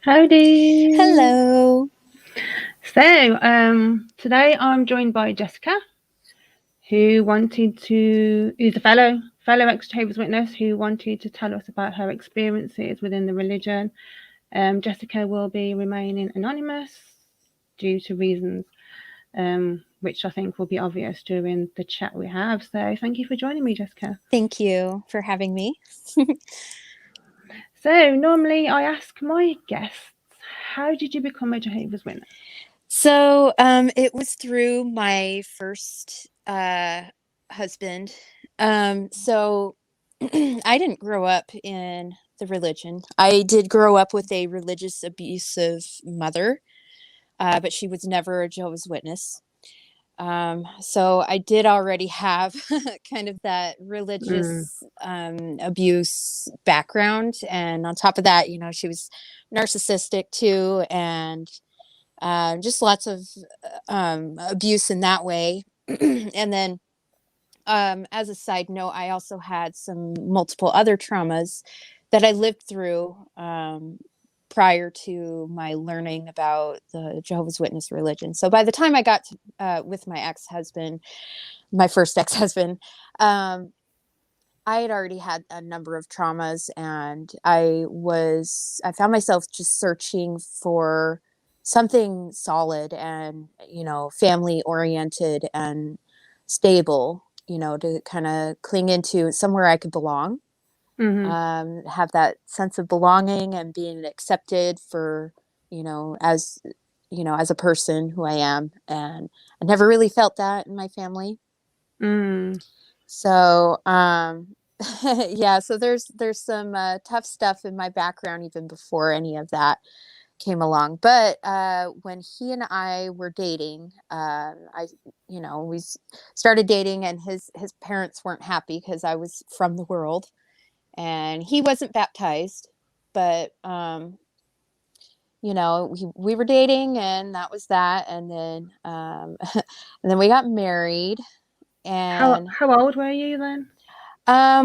Howdy. Hello. Today I'm joined by Jessica, who's a fellow ex Jehovah's Witness, who wanted to tell us about her experiences within the religion. Jessica will be remaining anonymous due to reasons, which I think will be obvious during the chat we have. So, thank you for joining me, Jessica. Thank you for having me. So, normally I ask my guests, how did you become a Jehovah's Witness? It was through my first husband. I didn't grow up in the religion. I did grow up with a religious abusive mother, but she was never a Jehovah's Witness. So I did already have kind of that Mm. religious abuse background, and on top of that, she was narcissistic too, and just lots of abuse in that way. And then, as a side note, I also had some multiple other traumas that I lived through prior to my learning about the Jehovah's Witness religion. So by the time I got with my ex-husband, my first ex-husband, I had already had a number of traumas, and I found myself just searching for something solid and, family oriented and stable, to kind of cling into somewhere I could belong, Mm-hmm. have that sense of belonging and being accepted for, as, as a person who I am. And I never really felt that in my family. Mm. So, yeah, so there's some tough stuff in my background even before any of that came along. But when he and I were dating, we started dating, and his parents weren't happy because I was from the world, and he wasn't baptized, but we were dating, and that was that. And then and then we got married, How and how old were you then?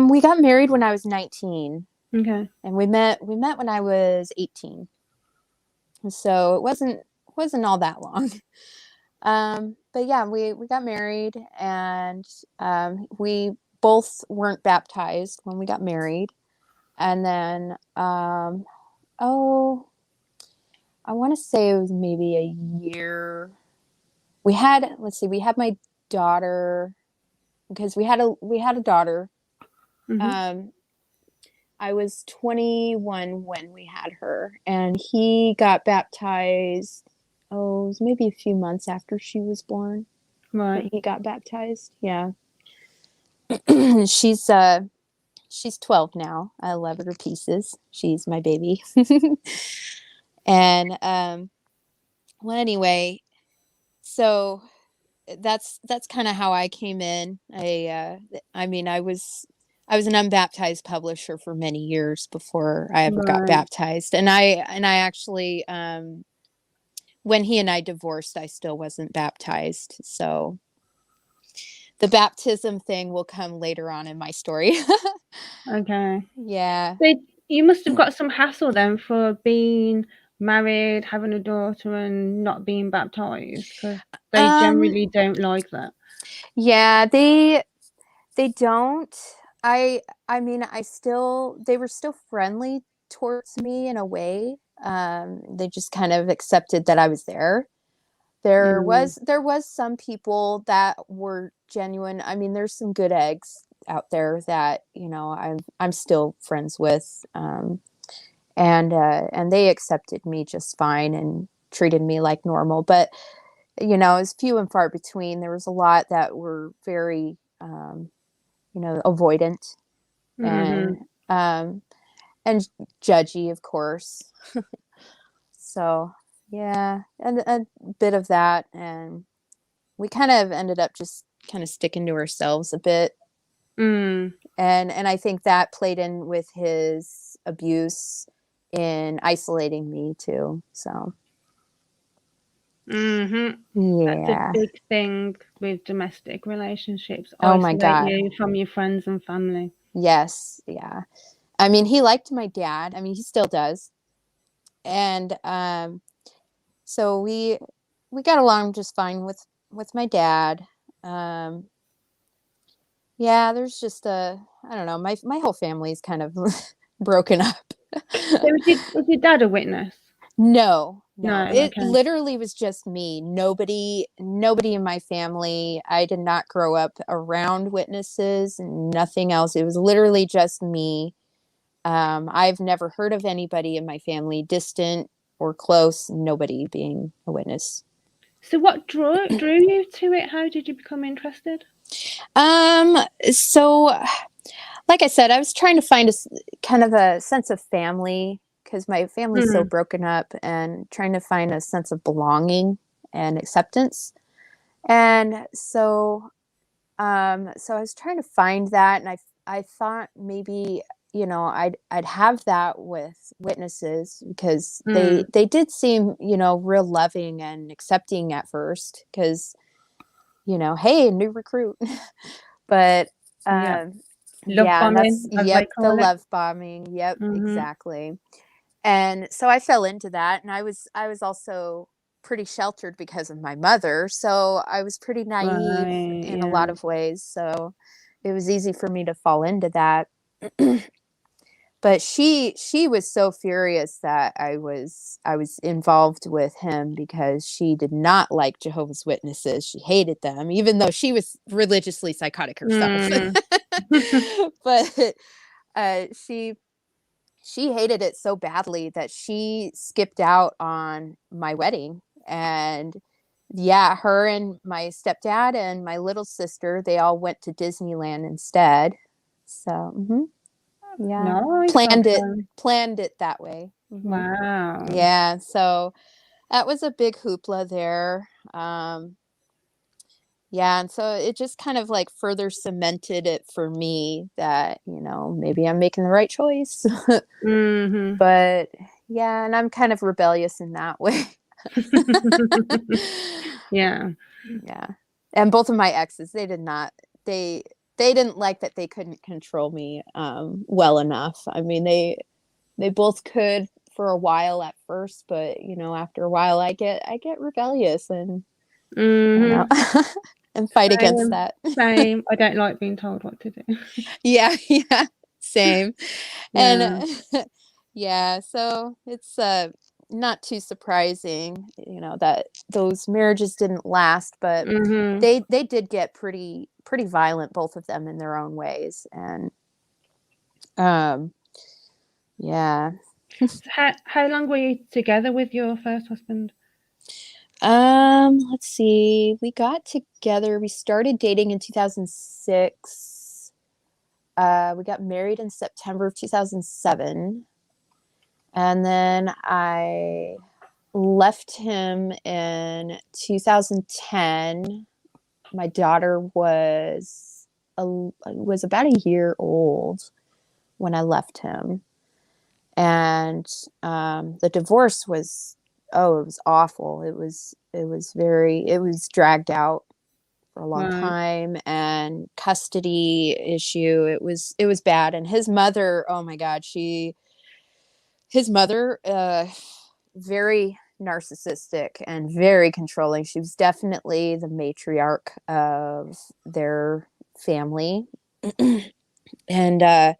we got married when I was 19, Okay. and we met when I was 18. So it wasn't all that long. But yeah, we got married, and we both weren't baptized when we got married. And then oh, I want to say it was maybe a year. We had my daughter, because we had a daughter. Mhm. Um, I was 21 when we had her, and he got baptized. Oh, it was maybe a few months after she was born that Right. he got baptized. Yeah. she's she's 12 now. I love her to pieces. She's my baby. And well, anyway, so that's kind of how I came in. I mean, I was an unbaptized publisher for many years before I ever got Right. baptized. And I actually, when he and I divorced, I still wasn't baptized. So the baptism thing will come later on in my story. Okay. Yeah. So you must have got some hassle then for being married, having a daughter, and not being baptized, because they Um, generally don't like that. yeah, they don't. I I mean, they were still friendly towards me in a way. They just kind of accepted that I was there. There Mm. was there was some people that were genuine. I mean, there's some good eggs out there that, I'm still friends with. And they accepted me just fine and treated me like normal. But, it's few and far between. There was a lot that were very avoidant, and Mhm. um and judgy, of course. So yeah, and a bit of that, and we kind of ended up just kind of sticking to ourselves a bit. Mm. And I think that played in with his abuse in isolating me too. So Mhm. That's a yeah. big thing with domestic relationships. Oh my Isolate god. you from your friends and family. Yes, yeah. I mean, he liked my dad. I mean, he still does. And so we got along just fine with my dad. Yeah, there's just I don't know, my whole family's kind of broken up. So was your dad a witness? No, No, it okay. literally was just me. Nobody in my family. I did not grow up around witnesses, nothing else. It was literally just me. I've never heard of anybody in my family, distant or close, nobody being a witness. So what drew you to it? How did you become interested? So like I said, I was trying to find kind of a sense of family because my family's so broken up, and trying to find a sense of belonging and acceptance. And so I was trying to find that, and I thought maybe, I'd have that with witnesses because they did seem, real loving and accepting at first because, hey, new recruit. But Yeah. Love yeah, and bombing, as they the call it. love bombing. Yep, Mm-hmm. exactly. And so I fell into that, and I was also pretty sheltered because of my mother, so I was pretty naive Right, in a yeah. lot of ways, so it was easy for me to fall into that. But she was so furious that I was involved with him because she did not like Jehovah's Witnesses. She hated them, even though she was religiously psychotic herself. Mm. But she hated it so badly that she skipped out on my wedding. And yeah, her and my stepdad and my little sister, they all went to Disneyland instead. So yeah, Nice, okay. planned it that way. Wow. Yeah, so that was a big hoopla there. Yeah, and so it just kind of like further cemented it for me that, maybe I'm making the right choice. Mm-hmm. But yeah, and I'm kind of rebellious in that way. Yeah. Yeah. And both of my exes, they did not they didn't like that they couldn't control me well enough. I mean, they both could for a while at first, but after a while I get rebellious, and I don't know. Mm-hmm. And fight against Same. that. Same. I don't like being told what to do. Yeah, yeah. Same. And Yeah. yeah, so it's not too surprising, that those marriages didn't last, but Mm-hmm. they did get pretty violent, both of them in their own ways. And um yeah. So how long were you together with your first husband? Let's see. We got together, we started dating in 2006. We got married in September of 2007. And then I left him in 2010. My daughter was about a year old when I left him, and the divorce was, it was awful. It was dragged out for a long Right. time, and custody issue. It was bad, and his mother. Oh my God, his mother. Very narcissistic and very controlling. She was definitely the matriarch of their family. And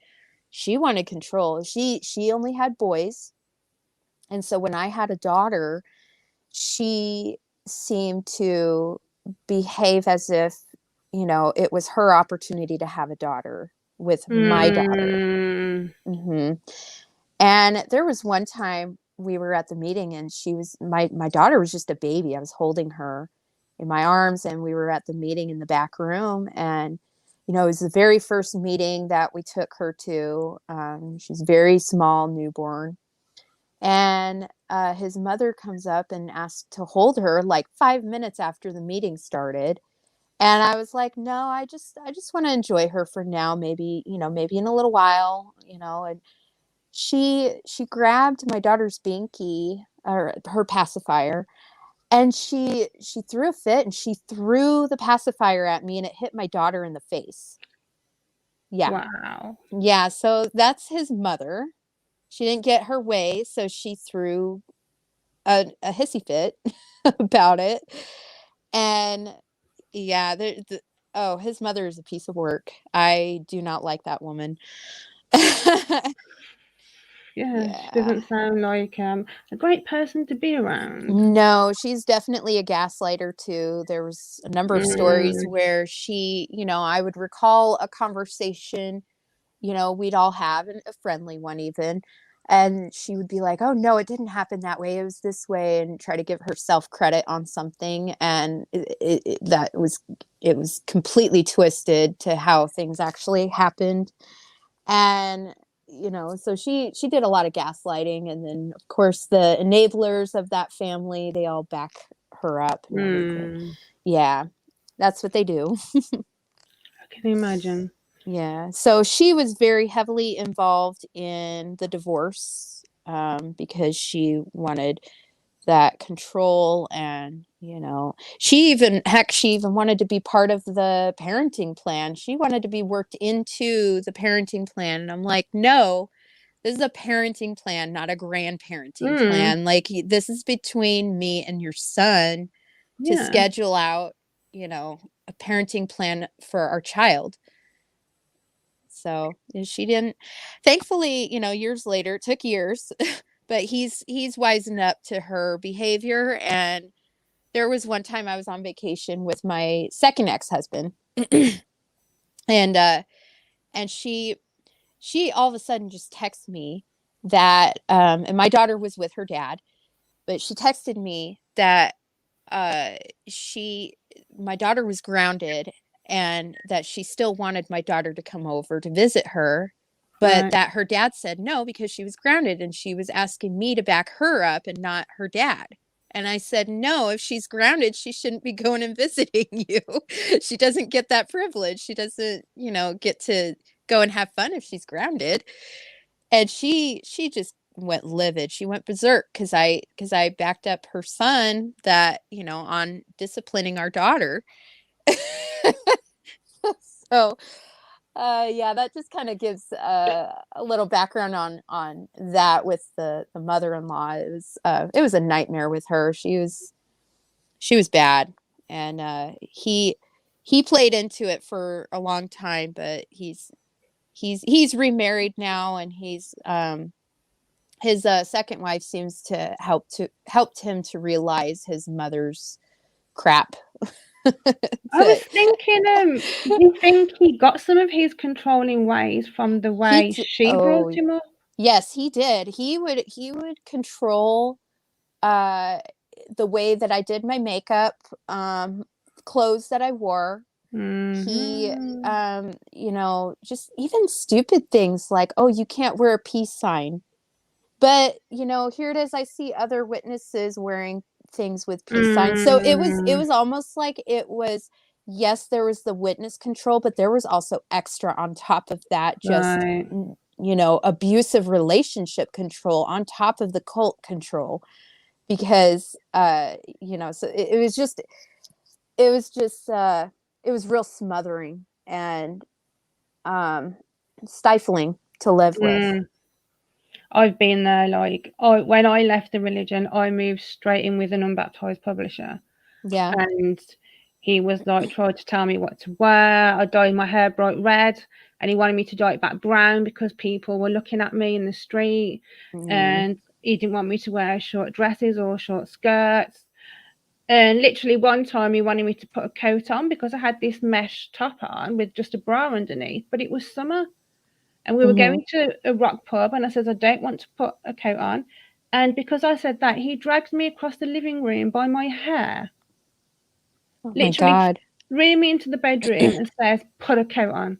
she wanted control. She only had boys. And so when I had a daughter, she seemed to behave as if, it was her opportunity to have a daughter with my daughter. Mm. hmm And there was one time we were at the meeting, and my daughter was just a baby. I was holding her in my arms, and we were at the meeting in the back room. And, it was the very first meeting that we took her to. She's very small, newborn. And his mother comes up and asks to hold her like 5 minutes after the meeting started. And I was like, no, I just want to enjoy her for now. Maybe, maybe in a little while, and she grabbed my daughter's binky, or her pacifier, and she threw a fit, and she threw the pacifier at me, and it hit my daughter in the face. Yeah. Wow. Yeah, so that's his mother. She didn't get her way, so she threw a hissy fit about it. And yeah, oh, his mother is a piece of work. I do not like that woman. Yeah, she Yeah. doesn't sound like a great person to be around. No, she's definitely a gaslighter too. There was a number of stories Mm, where she, I would recall a conversation, we'd all have a friendly one even. And she would be like, "Oh no, it didn't happen that way. It was this way," and try to give herself credit on something. And it was completely twisted to how things actually happened. And so she did a lot of gaslighting, and then of course the enablers of that family, they all back her up and everything. mm, Yeah, that's what they do. I can imagine. Yeah, so she was very heavily involved in the divorce, because she wanted that control. And she even wanted to be part of the parenting plan. She wanted to be worked into the parenting plan, and I'm like, no, this is a parenting plan, not a grandparenting Mm, plan. Like, this is between me and your son to yeah. schedule out, a parenting plan for our child. So she didn't, thankfully, years later, it took years, but he's wisened up to her behavior. And there was one time I was on vacation with my second ex-husband, and she all of a sudden just texted me that, and my daughter was with her dad, but she texted me that, uh she my daughter was grounded, and that she still wanted my daughter to come over to visit her, but Right. that her dad said no because she was grounded, and she was asking me to back her up and not her dad. And I said, no, if she's grounded, she shouldn't be going and visiting you. She doesn't get that privilege. She doesn't, get to go and have fun if she's grounded. And she just went livid. She went berserk because I backed up her son, that, on disciplining our daughter. So yeah, that just kind of gives a little background on that with the mother-in-law. It was a nightmare with her. She was bad. And he played into it for a long time, but he's remarried now, and his second wife seems to helped him to realize his mother's crap. I was But thinking, do you think he got some of his controlling ways from the way she brought oh him up? yes, he did. He would control uh the way that I did my makeup, clothes that I wore. He Hmm. just even stupid things like, oh, you can't wear a peace sign. But, here it is. I see other witnesses wearing things with peace signs. So it was Mm, almost like it was, yes, there was the witness control, but there was also extra on top of that, just, right. abusive relationship control on top of the cult control. Because, so it was real smothering and, um, stifling to live with. Mm. I've been there. Like, when I left the religion, I moved straight in with an unbaptized publisher, Yeah. and he was like trying to tell me what to wear. I dyed my hair bright red, and he wanted me to dye it back brown because people were looking at me in the street, Mm. and he didn't want me to wear short dresses or short skirts. And literally one time he wanted me to put a coat on because I had this mesh top on with just a bra underneath, but it was summer and we were Hmm. going to a rock pub and I said I don't want to put a coat on. And because I said that, he dragged me across the living room by my hair, Oh my literally God. threw me into the bedroom and says, put a coat on.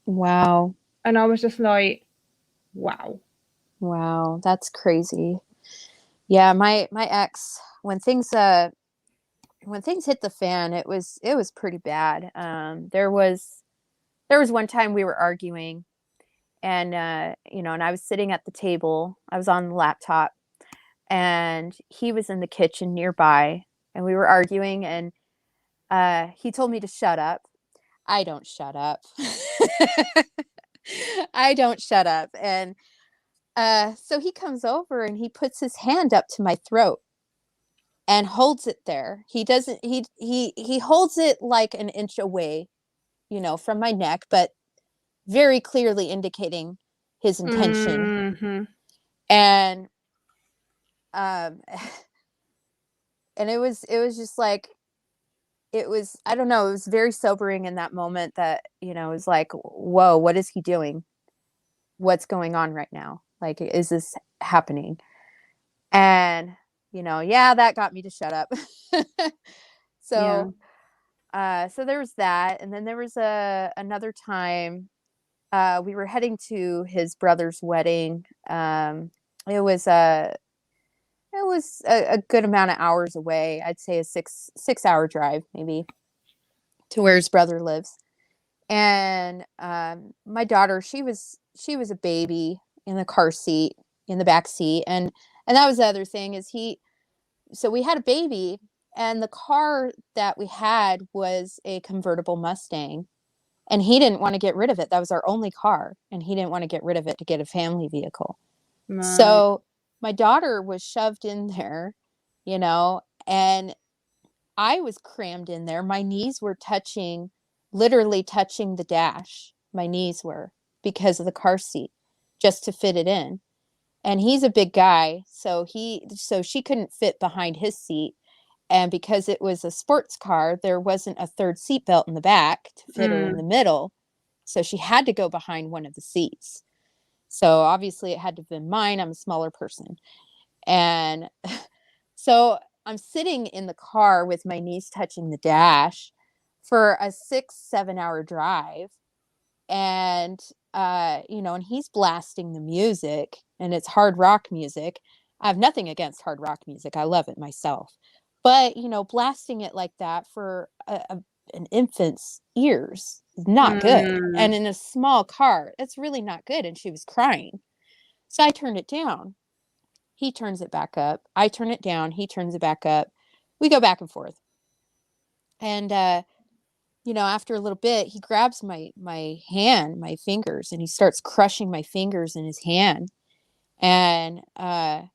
Wow. And I was just like, wow. Wow. That's crazy. Yeah, my ex, when things hit the fan, it was pretty bad. There was one time we were arguing, and and I was sitting at the table. I was on the laptop, and he was in the kitchen nearby, and we were arguing, and he told me to shut up. I don't shut up. I don't shut up. And So he comes over and he puts his hand up to my throat and holds it there. He doesn't, he holds it like an inch away, from my neck, but very clearly indicating his intention. Mm-hmm. And, um, and it was just like, I don't know, it was very sobering in that moment that, it was like, whoa, what is he doing? What's going on right now? Like, is this happening? And, yeah, that got me to shut up. Yeah. So, so there was that. And then there was another time, we were heading to his brother's wedding. It was a good amount of hours away. I'd say a 6 hour drive, maybe, to where his brother lives. And my daughter, she was a baby in the car seat, in the back seat, and that was the other thing is so we had a baby, and the car that we had was a convertible Mustang, and he didn't want to get rid of it. That was our only car, and he didn't want to get rid of it to get a family vehicle. Right. So my daughter was shoved in there, and I was crammed in there. My knees were literally touching the dash. My knees were, because of the car seat, just to fit it in. And he's a big guy, so she couldn't fit behind his seat. And because it was a sports car, there wasn't a third seat belt in the back to fit her in the middle. So she had to go behind one of the seats. So obviously it had to have been mine. I'm a smaller person. And so I'm sitting in the car with my knees touching the dash for a 6-7 hour drive. And, and he's blasting the music, and it's hard rock music. I have nothing against hard rock music. I love it myself. But, blasting it like that for an infant's ears is not good. And in a small car, that's really not good. And she was crying. So I turned it down. He turns it back up. I turn it down. He turns it back up. We go back and forth. And, after a little bit, he grabs my hand, my fingers, and he starts crushing my fingers in his hand. And, and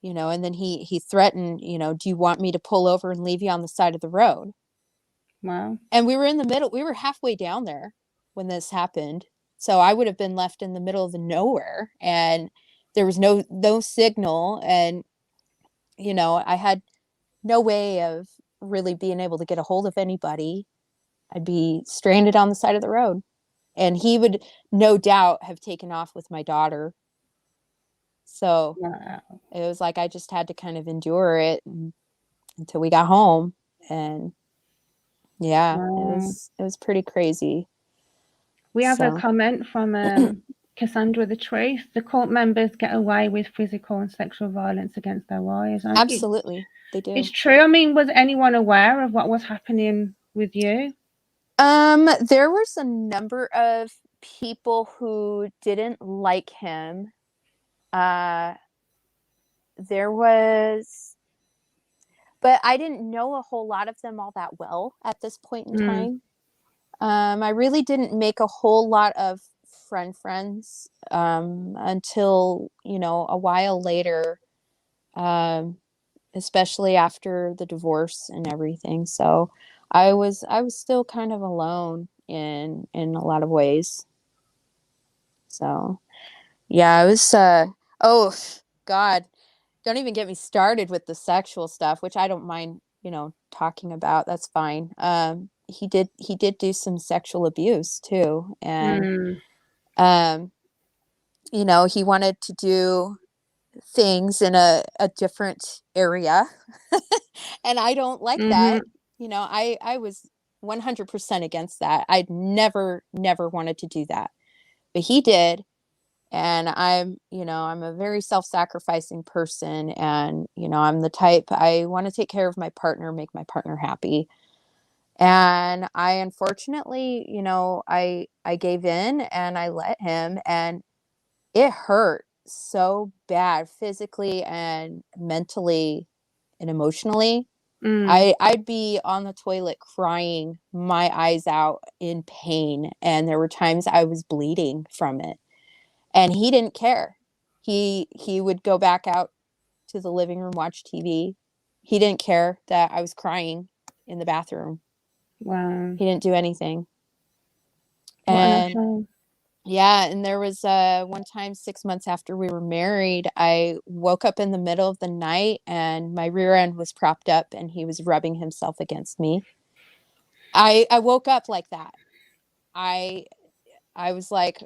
then he threatened, do you want me to pull over and leave you on the side of the road? Wow. And we were in the middle. We were halfway down there when this happened. So I would have been left in the middle of the nowhere, and there was no signal. And, I had no way of really being able to get a hold of anybody. I'd be stranded on the side of the road. And he would no doubt have taken off with my daughter. So Wow. it was like I just had to kind of endure it until we got home. And yeah, Wow. it was pretty crazy. We have a So comment from Cassandra the Truth. The court members get away with physical and sexual violence against their wives. absolutely, they do. It's true. I mean, was anyone aware of what was happening with you? There was a number of people who didn't like him. There was, but I didn't know a whole lot of them all that well at this point in time. I really didn't make a whole lot of friends until, a while later, especially after the divorce and everything. So I was still kind of alone in a lot of ways. So yeah, it was oh God, don't even get me started with the sexual stuff, which I don't mind, talking about. That's fine. He did do some sexual abuse too. And um he wanted to do things in a different area. And I don't like that. I was 100% against that. I'd never wanted to do that, but he did. And I'm a very self-sacrificing person, and I'm the type, I want to take care of my partner, make my partner happy. And I unfortunately, I gave in and I let him, and it hurt so bad, physically and mentally and emotionally. I'd be on the toilet crying my eyes out in pain, and there were times I was bleeding from it, and he didn't care. He would go back out to the living room, watch TV. He didn't care that I was crying in the bathroom. Wow. He didn't do anything. What an And asshole. yeah, and there was one time 6 months after we were married, I woke up in the middle of the night and my rear end was propped up and he was rubbing himself against me. I woke up like that. I I was like,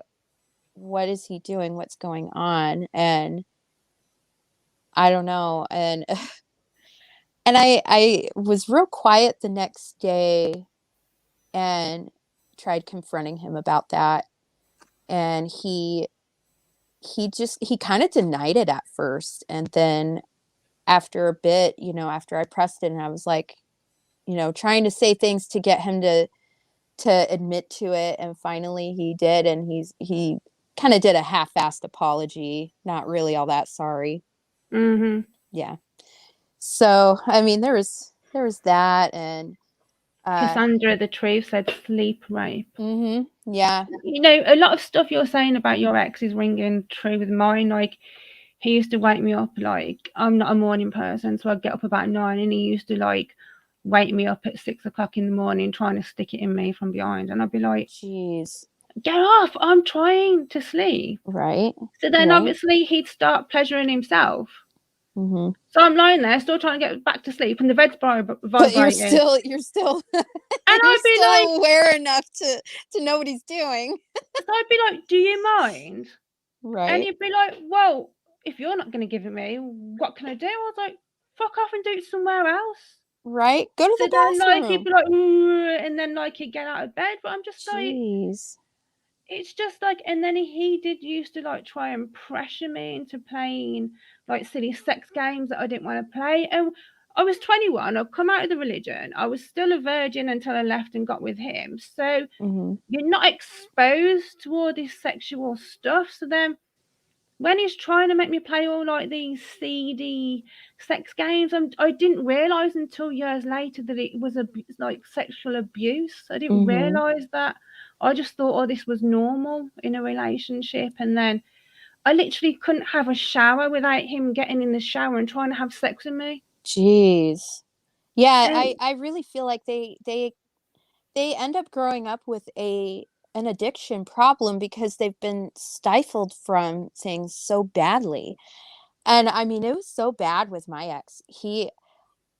what is he doing? What's going on? And I don't know. And and I was real quiet the next day and tried confronting him about that. And he kind of denied it at first. And then after a bit, after I pressed it and I was like, trying to say things to get him to admit to it, and finally he did, and he kind of did a half-assed apology, not really all that sorry. Mm-hmm. Yeah. So, I mean, there was that, and Cassandra the Truth said sleep rape. yeah. A lot of stuff you're saying about your ex is ringing true with mine. Like, he used to wake me up, like, I'm not a morning person, so I'd get up about 9, and he used to, like, wake me up at 6 o'clock in the morning trying to stick it in me from behind. And I'd be like, Jeez. get off, I'm trying to sleep. Right. So then Right. obviously he'd start pleasuring himself. Mm-hmm. So I'm lying there still trying to get back to sleep, and the bed's But you're vibrating. still And you're I'd be still like, aware enough to know what he's doing. so I'd be like, do you mind? And Right. he'd be like, well, if you're not going to give it me, what can I do? I was like, fuck off and do it somewhere else. Right. Go to So the then, like, he'd bathroom. be like, and then, like, he'd get out of bed. But I'm just like, Jeez. it's just like, and then he did used to, like, try and pressure me into playing, like, silly sex games that I didn't want to play. And I was 21. I'd come out of the religion. I was still a virgin until I left and got with him. So Mm-hmm. you're not exposed to all this sexual stuff. So then when he's trying to make me play all like these seedy sex games, I didn't realize until years later that it was like sexual abuse. I didn't Mm-hmm. realize that. I just thought, oh, this was normal in a relationship. And then I literally couldn't have a shower without him getting in the shower and trying to have sex with me. Jeez. Yeah, And I really feel like they end up growing up with an addiction problem because they've been stifled from things so badly. And I mean, it was so bad with my ex.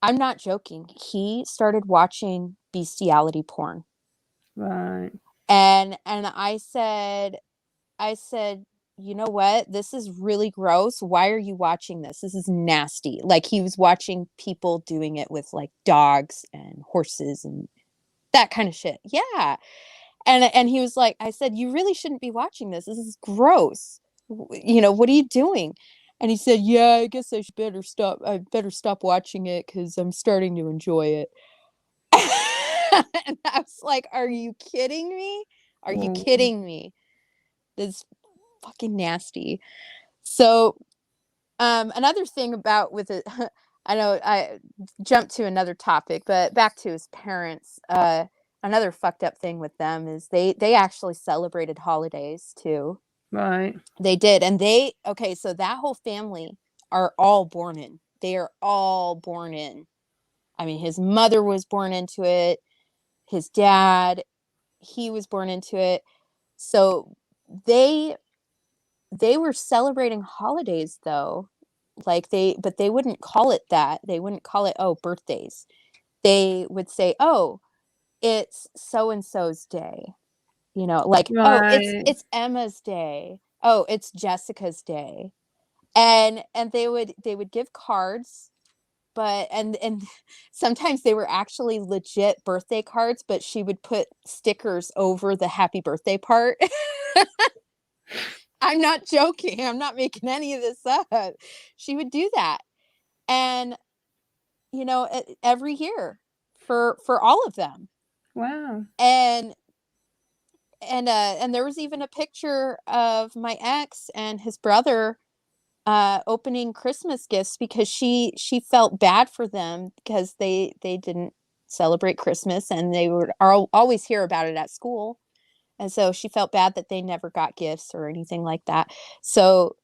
I'm not joking. He started watching bestiality porn. right, And I said, you know what? This is really gross. Why are you watching this? This is nasty. Like, he was watching people doing it with like dogs and horses and that kind of shit. Yeah. And he was like, I said, you really shouldn't be watching this. This is gross. What are you doing? And he said, yeah, I guess I better stop watching it because I'm starting to enjoy it. And I was like, are you kidding me? Are you well, kidding me? This fucking nasty. So, another thing about with it, I know I jumped to another topic, but back to his parents. Another fucked up thing with them is they actually celebrated holidays too. right, They did, and okay. So that whole family are all born in. They are all born in. I mean, his mother was born into it. His dad, he was born into it. So they they were celebrating holidays though, but they wouldn't call it that. They wouldn't call it, oh, birthdays. They would say, oh, it's so and so's day. Like, oh, right. it's Emma's day. Oh, it's Jessica's day. And they would give cards, but and sometimes they were actually legit birthday cards, but she would put stickers over the happy birthday part. I'm not joking. I'm not making any of this up. She would do that. And every year for all of them. Wow. And and there was even a picture of my ex and his brother opening Christmas gifts because she felt bad for them because they didn't celebrate Christmas and they would always hear about it at school. And so she felt bad that they never got gifts or anything like that. So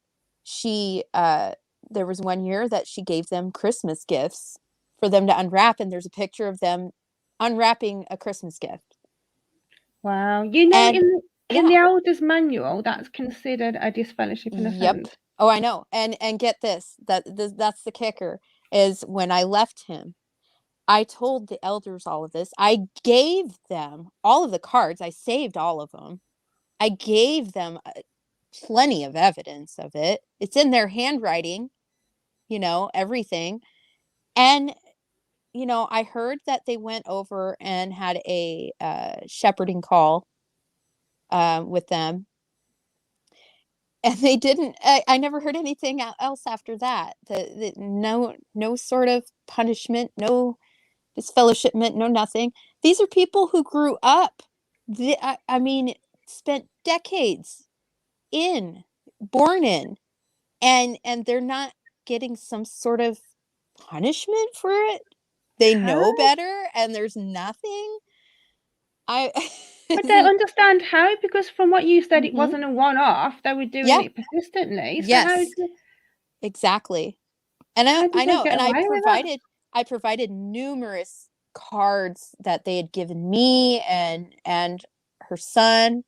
there was one year that she gave them Christmas gifts for them to unwrap, and there's a picture of them unwrapping a Christmas gift. Wow. And In the Elders Manual, that's considered a disfellowship and offense. Oh, I know. And get this, that's the kicker, is when I left him, I told the elders all of this. I gave them all of the cards. I saved all of them. I gave them plenty of evidence of it. It's in their handwriting, everything. And, I heard that they went over and had a shepherding call with them. And they didn't, I never heard anything else after that. No sort of punishment, no disfellowshipment, no nothing. These are people who grew up, I mean, spent decades born in, and they're not getting some sort of punishment for it. They know better, and there's nothing. I don't understand how, because from what you said, it Mhm. wasn't a one-off. They were doing it persistently. So Yes, exactly. And I know, get and away with that? I provided numerous cards that they had given me and her son.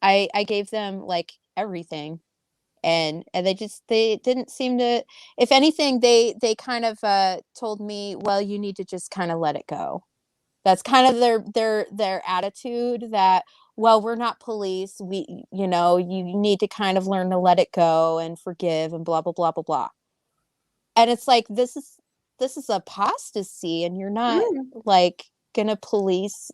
I gave them like everything, and they didn't seem to. If anything, they kind of told me, well, you need to just kind of let it go. That's kind of their attitude, that, well, we're not police. You need to kind of learn to let it go and forgive and blah blah blah blah blah. And it's like, this is apostasy, and you're not like gonna police,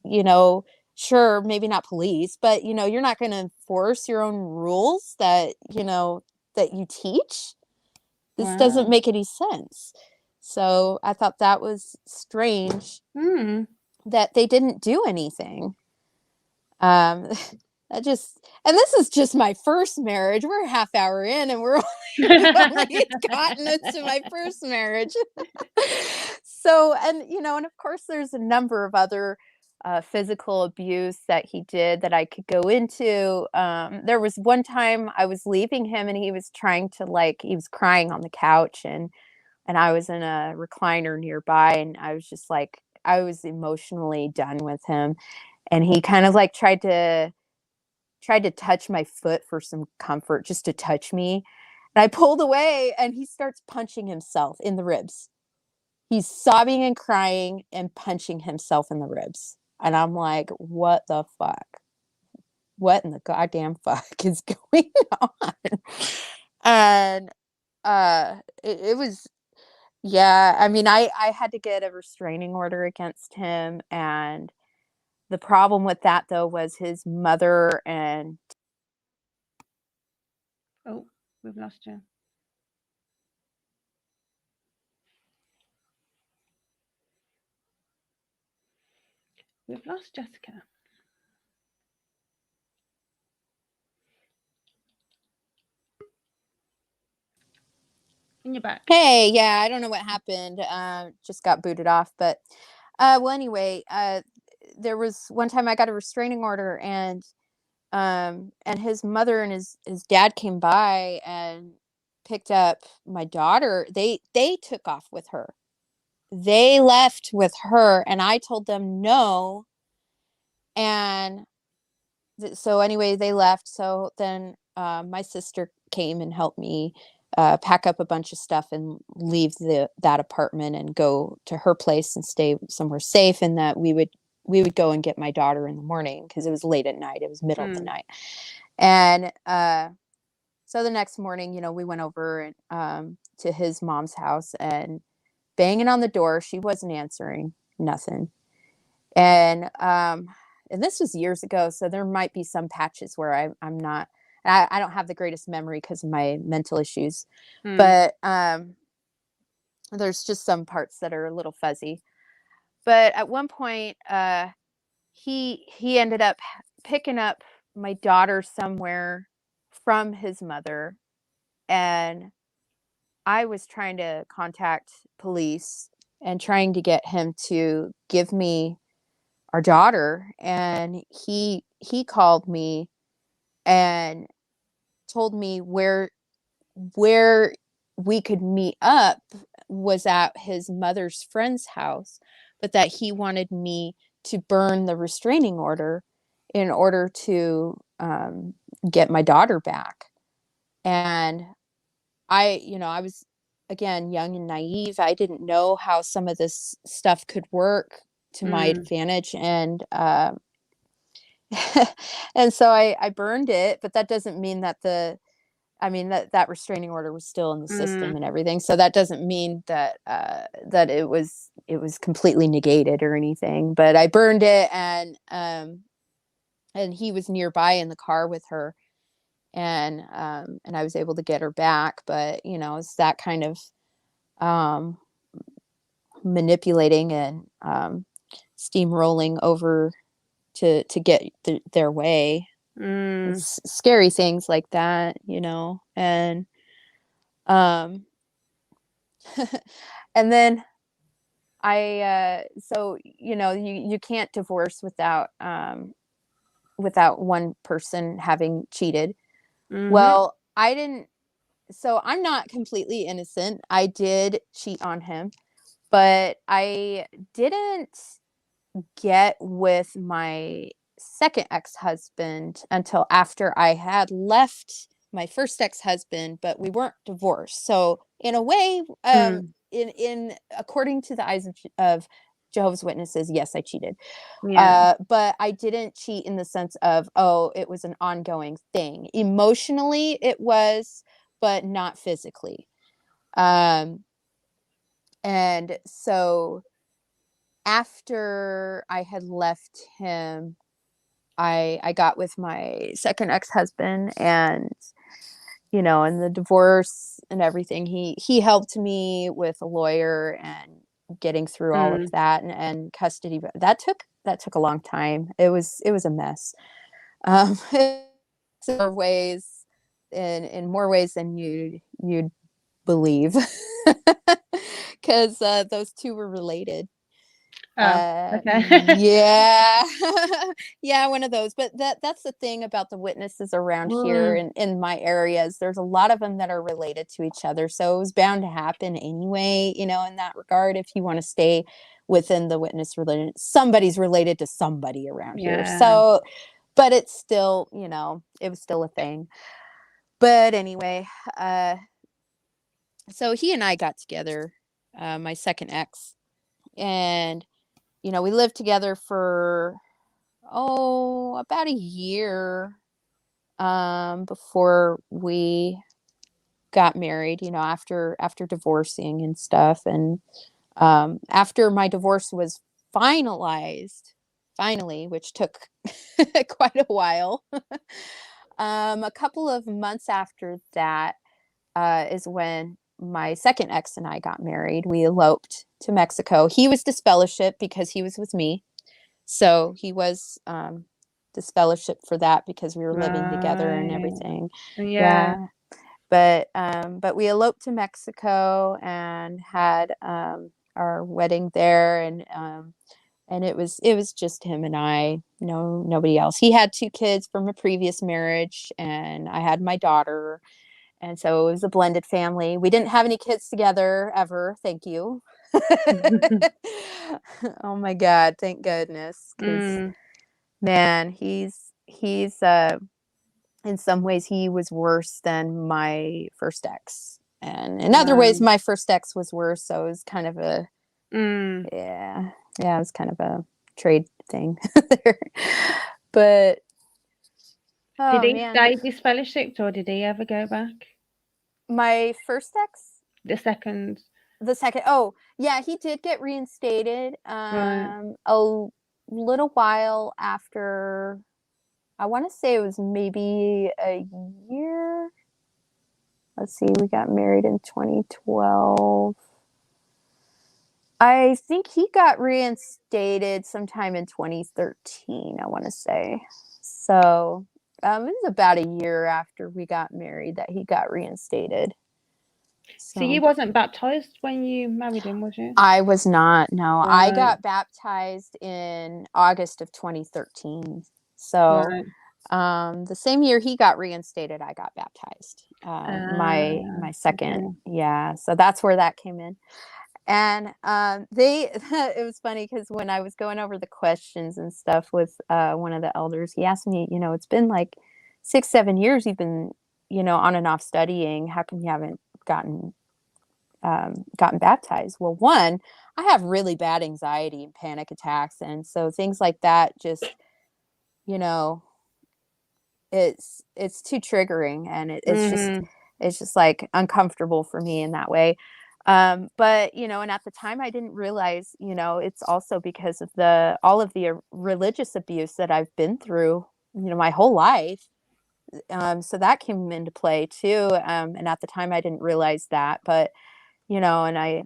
sure, maybe not police, but you're not gonna enforce your own rules that you teach. This doesn't make any sense. So I thought that was strange that they didn't do anything. And this is just my first marriage. We're a half hour in, and we've only gotten into my first marriage. So, and of course there's a number of other physical abuse that he did that I could go into. There was one time I was leaving him, and he was he was crying on the couch, and I was in a recliner nearby, and I was just like, I was emotionally done with him. And he kind of like tried to touch my foot for some comfort, just to touch me. And I pulled away, and he starts punching himself in the ribs. He's sobbing and crying and punching himself in the ribs. And I'm like, what the fuck? What in the goddamn fuck is going on? And it was, yeah, I mean, I had to get a restraining order against him. And the problem with that, though, was his mother and... Oh, we've lost you. We've lost Jessica. And you're back. Hey, yeah, I don't know what happened. Just got booted off. But well, anyway, there was one time I got a restraining order, and his mother and his dad came by and picked up my daughter. They took off with her. They left with her, and I told them no. And so anyway, they left. So then my sister came and helped me pack up a bunch of stuff and leave that apartment and go to her place and stay somewhere safe, and that we would go and get my daughter in the morning, because it was late at night. It was middle of the night. And so the next morning, we went over to his mom's house, and banging on the door. She wasn't answering, nothing. And this was years ago, so there might be some patches where I'm not, I don't have the greatest memory because of my mental issues. But there's just some parts that are a little fuzzy. But at one point, he ended up picking up my daughter somewhere from his mother, and I was trying to contact police and trying to get him to give me our daughter. And he called me and told me where where we could meet up was at his mother's friend's house, but that he wanted me to burn the restraining order in order to get my daughter back. And I was, again, young and naive. I didn't know how some of this stuff could work to my advantage. And and so I burned it, but that doesn't mean that that restraining order was still in the system and everything. So that doesn't mean that that it was completely negated or anything. But I burned it, and he was nearby in the car with her, and I was able to get her back. But it's that kind of manipulating and steamrolling over to get their way. It's scary things like that, and and then so you can't divorce without one person having cheated. Well, I didn't. So I'm not completely innocent. I did cheat on him, but I didn't get with my second ex-husband until after I had left my first ex-husband, but we weren't divorced. So in a way, in according to the eyes of Jehovah's Witnesses, yes, I cheated. But I didn't cheat in the sense of, it was an ongoing thing. Emotionally, it was, but not physically. And so after I had left him, I got with my second ex-husband, and and the divorce and everything. He helped me with a lawyer and getting through all of that, and custody. That took a long time. It was a mess. In ways, in more ways than you'd believe, because those two were related. Okay. Yeah. Yeah, one of those. But that's the thing about the witnesses around here in my areas. There's a lot of them that are related to each other. So it was bound to happen anyway, in that regard. If you want to stay within the witness religion, somebody's related to somebody around here. So, but it's still, it was still a thing. But anyway, so he and I got together, my second ex, and we lived together for about a year before we got married, after divorcing and stuff. And after my divorce was finally, which took quite a while, a couple of months after that is when my second ex and I got married. We eloped to Mexico. He was disfellowship because he was with me. So he was disfellowship for that because we were living together and everything. Yeah. But we eloped to Mexico and had our wedding there, and it was just him and I, nobody else. He had 2 kids from a previous marriage, and I had my daughter. And so it was a blended family. We didn't have any kids together ever. Thank you. Oh my God. Thank goodness. Because man, he's in some ways he was worse than my first ex. And in other ways, my first ex was worse. So it was kind of a, yeah, it was kind of a trade thing there. But did he stay disfellowshipped, or did he ever go back? My first ex? The second. Oh, yeah, he did get reinstated a little while after. I want to say it was maybe a year. Let's see, we got married in 2012. I think he got reinstated sometime in 2013, I want to say. So it was about a year after we got married that he got reinstated. So you wasn't baptized when you married him, was you? I was not, no. I got baptized in August of 2013. So the same year he got reinstated, I got baptized. My second, okay. yeah. So that's where that came in. And they, it was funny because when I was going over the questions and stuff with one of the elders, he asked me, it's been like 6, 7 years you've been, on and off studying. How come you haven't gotten baptized? Well, one, I have really bad anxiety and panic attacks, and so things like that just, you know, it's too triggering, and it's just like uncomfortable for me in that way. But and at the time I didn't realize, it's also because of all of the religious abuse that I've been through, my whole life. So that came into play too. And at the time I didn't realize that, but and I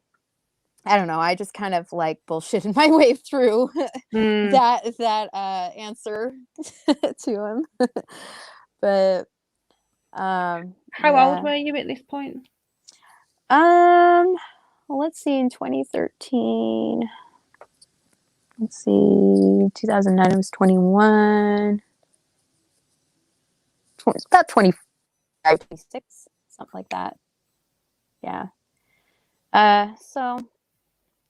don't know, I just kind of like bullshitted my way through that answer to him. But How old were you at this point? Well, let's see, in 2013, let's see, 2009, I was 21, about 25, 26, something like that. Yeah. So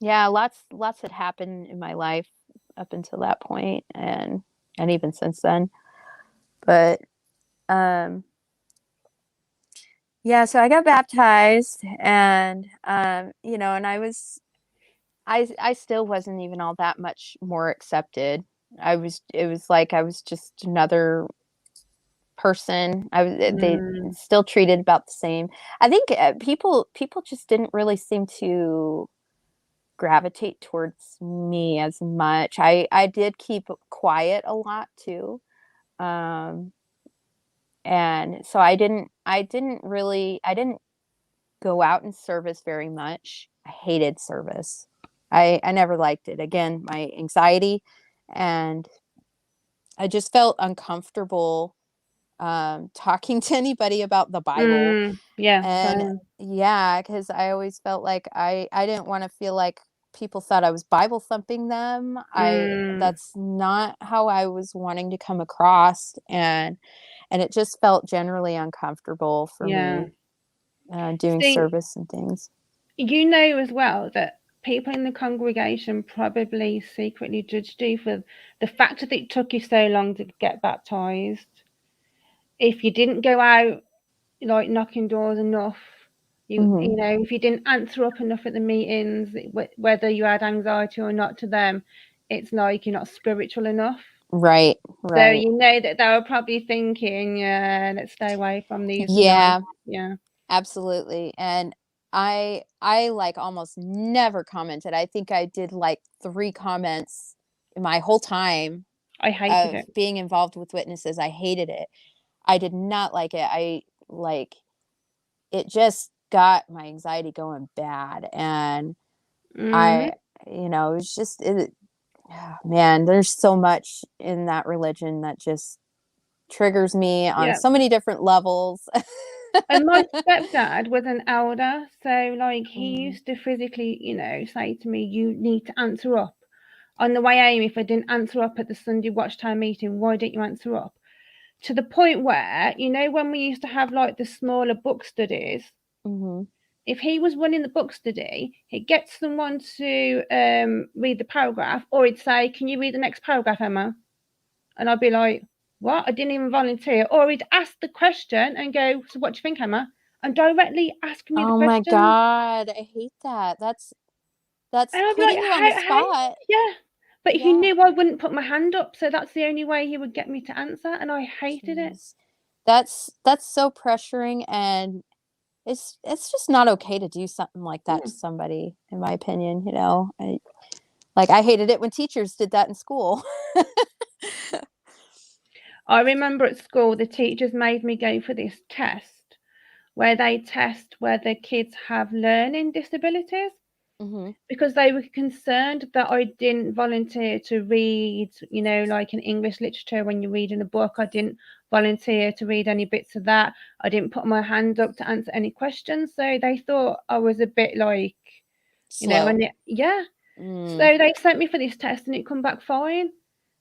yeah, lots had happened in my life up until that point, and even since then. But yeah, so I got baptized, and and I still wasn't even all that much more accepted. It was like I was just another person. They still treated about the same. I think people just didn't really seem to gravitate towards me as much. I did keep quiet a lot too. And so I didn't go out in service very much. I hated service. I never liked it. Again, my anxiety, and I just felt uncomfortable talking to anybody about the Bible. Yeah, And same. yeah, because I always felt like I didn't want to feel like people thought I was Bible thumping them. That's not how I was wanting to come across, and it just felt generally uncomfortable for Yeah. me doing See, service and things. you know as well that people in the congregation probably secretly judged you for the fact that it took you so long to get baptized. If you didn't go out like knocking doors enough, Mm-hmm. if you didn't answer up enough at the meetings, whether you had anxiety or not to them, it's like you're not spiritual enough. Right, So right. that they were probably thinking, yeah, let's stay away from these tonight. Yeah, Yeah. absolutely. And I like almost never commented. I think I did like 3 comments in my whole time I hated of it. being involved with witnesses. I hated it. I did not like it. I like it just got my anxiety going bad, and I it was just man, there's so much in that religion that just triggers me on Yeah. so many different levels. And my stepdad was an elder, so like he Mhm. used to physically, say to me, "You need to answer up." On the way home, if I didn't answer up at the Sunday watch time meeting, why didn't you answer up? To the point where, when we used to have like the smaller book studies, Mhm. if he was running the book study, he'd get someone to read the paragraph, or he'd say, "Can you read the next paragraph, Emma?" And I'd be like, "What? I didn't even volunteer." Or he'd ask the question and go, "So what do you think, Emma?" And directly ask me the Oh my questions. god, I hate that. That's And I'd be like, putting you on the how? spot. Yeah. But he Yeah. knew I wouldn't put my hand up, so that's the only way he would get me to answer, and I hated it. Jeez. That's so pressuring, and it's just not okay to do something like that to Yeah. somebody, in my opinion. I hated it when teachers did that in school. I remember at school the teachers made me go for this test where they test whether kids have learning disabilities, Mhm. because they were concerned that I didn't volunteer to read, like in English literature when you're reading a book. I didn't volunteer to read any bits of that. I didn't put my hand up to answer any questions. So they thought I was a bit like, Slow. yeah. Mm. So they sent me for this test and it come back fine.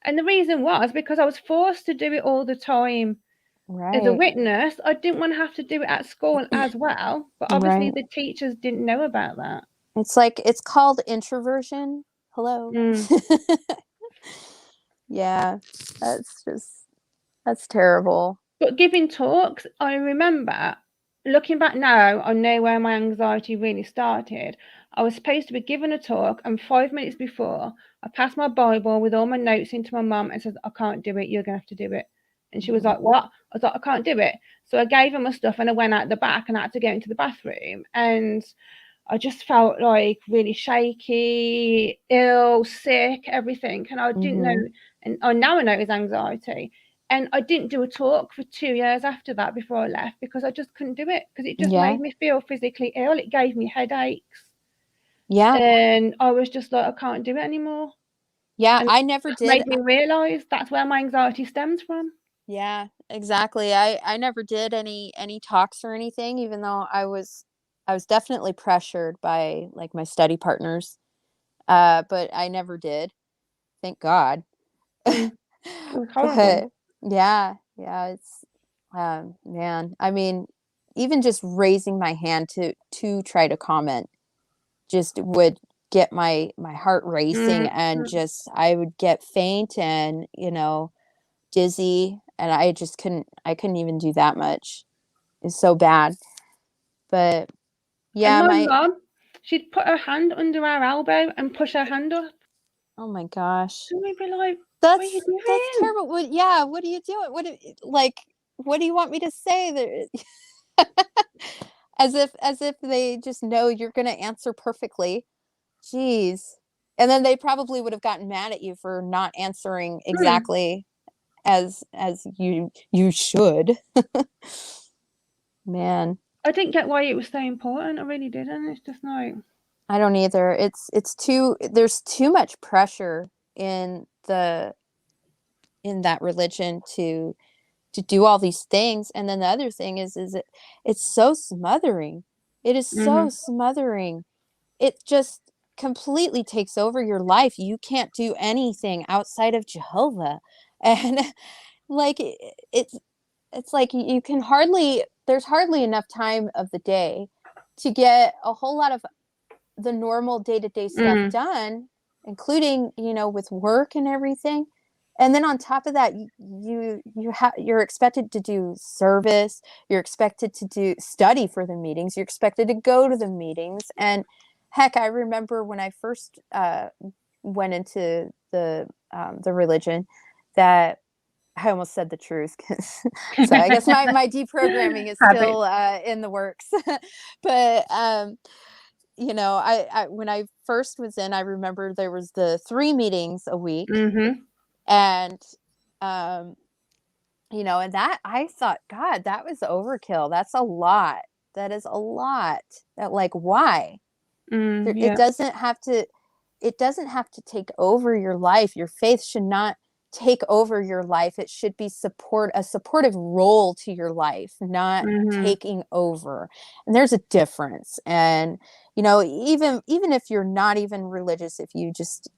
And the reason was because I was forced to do it all the time as a Right. witness. I didn't want to have to do it at school as well, but obviously Right. the teachers didn't know about that. It's like, it's called introversion. Hello. Mm. Yeah. That's terrible. But giving talks, I remember looking back now, I know where my anxiety really started. I was supposed to be given a talk, and 5 minutes before, I passed my Bible with all my notes into my mum and said, I can't do it, you're going to have to do it. And she was like, what? I was like, I can't do it. So I gave her my stuff and I went out the back and I had to go into the bathroom. And I just felt like really shaky, ill, sick, everything. And I didn't know, and I now know it was anxiety. And I didn't do a talk for 2 years after that before I left because I just couldn't do it because it just Yeah. made me feel physically ill. It gave me headaches. Yeah. And I was just like, I can't do it anymore. Yeah. And I never it did. made me realise that's where my anxiety stems from. Yeah, exactly. I never did any talks or anything, even though I was definitely pressured by like my study partners. But I never did. Thank God. Mm, it was horrible. But yeah, yeah, it's man, I mean, even just raising my hand to try to comment just would get my heart racing, Mm, and mm. just I would get faint and, dizzy, and I couldn't even do that much. It's so bad. But And yeah, my my mum, she'd put her hand under our elbow and push her hand up. oh my gosh. And we'd be like, what are you That's doing? terrible. What are you doing? What do you want me to say there? As if they just know you're going to answer perfectly. Jeez. And then they probably would have gotten mad at you for not answering Mm. exactly as you should. Man, I didn't get why it was so important. I really didn't. It's just like, I don't either. It's too there's too much pressure in that religion to do all these things. And then the other thing is it's so smothering. It is so mm-hmm. smothering. It just completely takes over your life. You can't do anything outside of Jehovah. And like it's like you can hardly there's hardly enough time of the day to get a whole lot of the normal day-to-day stuff Mm. done, including, with work and everything. And then on top of that, you're expected to do service, you're expected to do study for the meetings, you're expected to go to the meetings. And heck, I remember when I first went into the religion, that I almost said the truth, so I guess my deprogramming is Habit. still in the works. But I when I first was in, I remember there was the 3 meetings a week. Mm-hmm. And um and that I thought, God, that was overkill. That's a lot. That is a lot. That, like, why? Mm, It yeah. doesn't have to take over your life. Your faith should not take over your life. It should be a supportive role to your life, not Mm-hmm. taking over. And there's a difference. And even if you're not even religious, if you just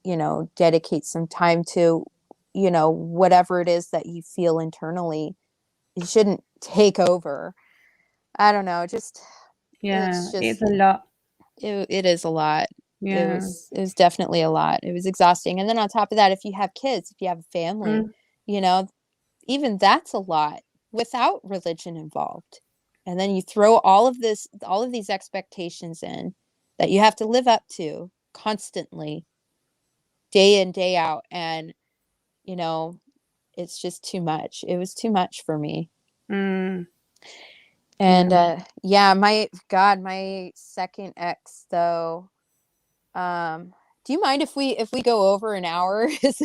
dedicate some time to whatever it is that you feel internally, it shouldn't take over. I don't know, just Yeah, it's it's just a lot. it is a lot. Yeah. It was definitely a lot. It was exhausting. And then on top of that, if you have kids, if you have a family, Mm. you know, even that's a lot without religion involved. And then you throw all of these expectations in that you have to live up to constantly, day in, day out. And, you know, it's just too much. It was too much for me. Mm. And Yeah. yeah, my second ex though, do you mind if we go over an hour? Because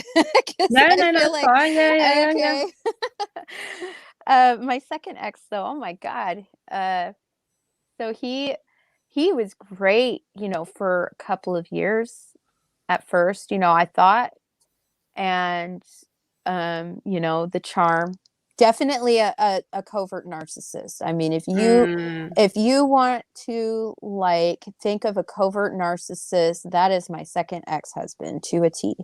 No, I no, feel that's like fine. Yeah, yeah, yeah, yeah. okay. My second ex though, oh my God. So he was great, for a couple of years at first, I thought. And the charm, definitely a covert narcissist. I mean, Mm. if you want to, like, think of a covert narcissist, that is my second ex-husband to a T.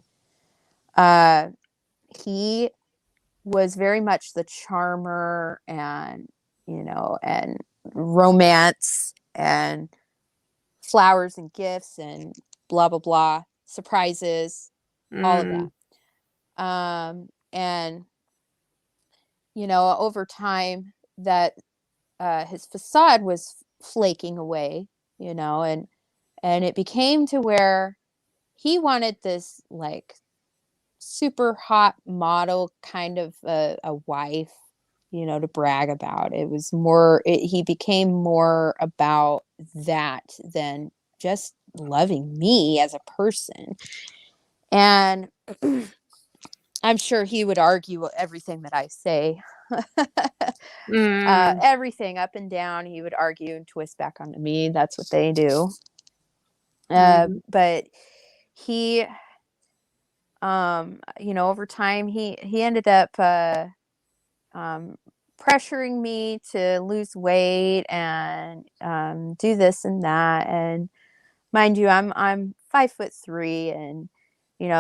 he was very much the charmer and, and romance and flowers and gifts and blah, blah, blah, surprises, all of Mm. that. And, over time that his facade was flaking away, and it became to where he wanted this like super hot model kind of a wife, to brag about. It was more, he became more about that than just loving me as a person. And I'm sure he would argue everything that I say. Mm. Everything up and down, he would argue and twist back onto me. That's what they do. Mm. But he, over time, he ended up pressuring me to lose weight and do this and that. And mind you, I'm 5'3", and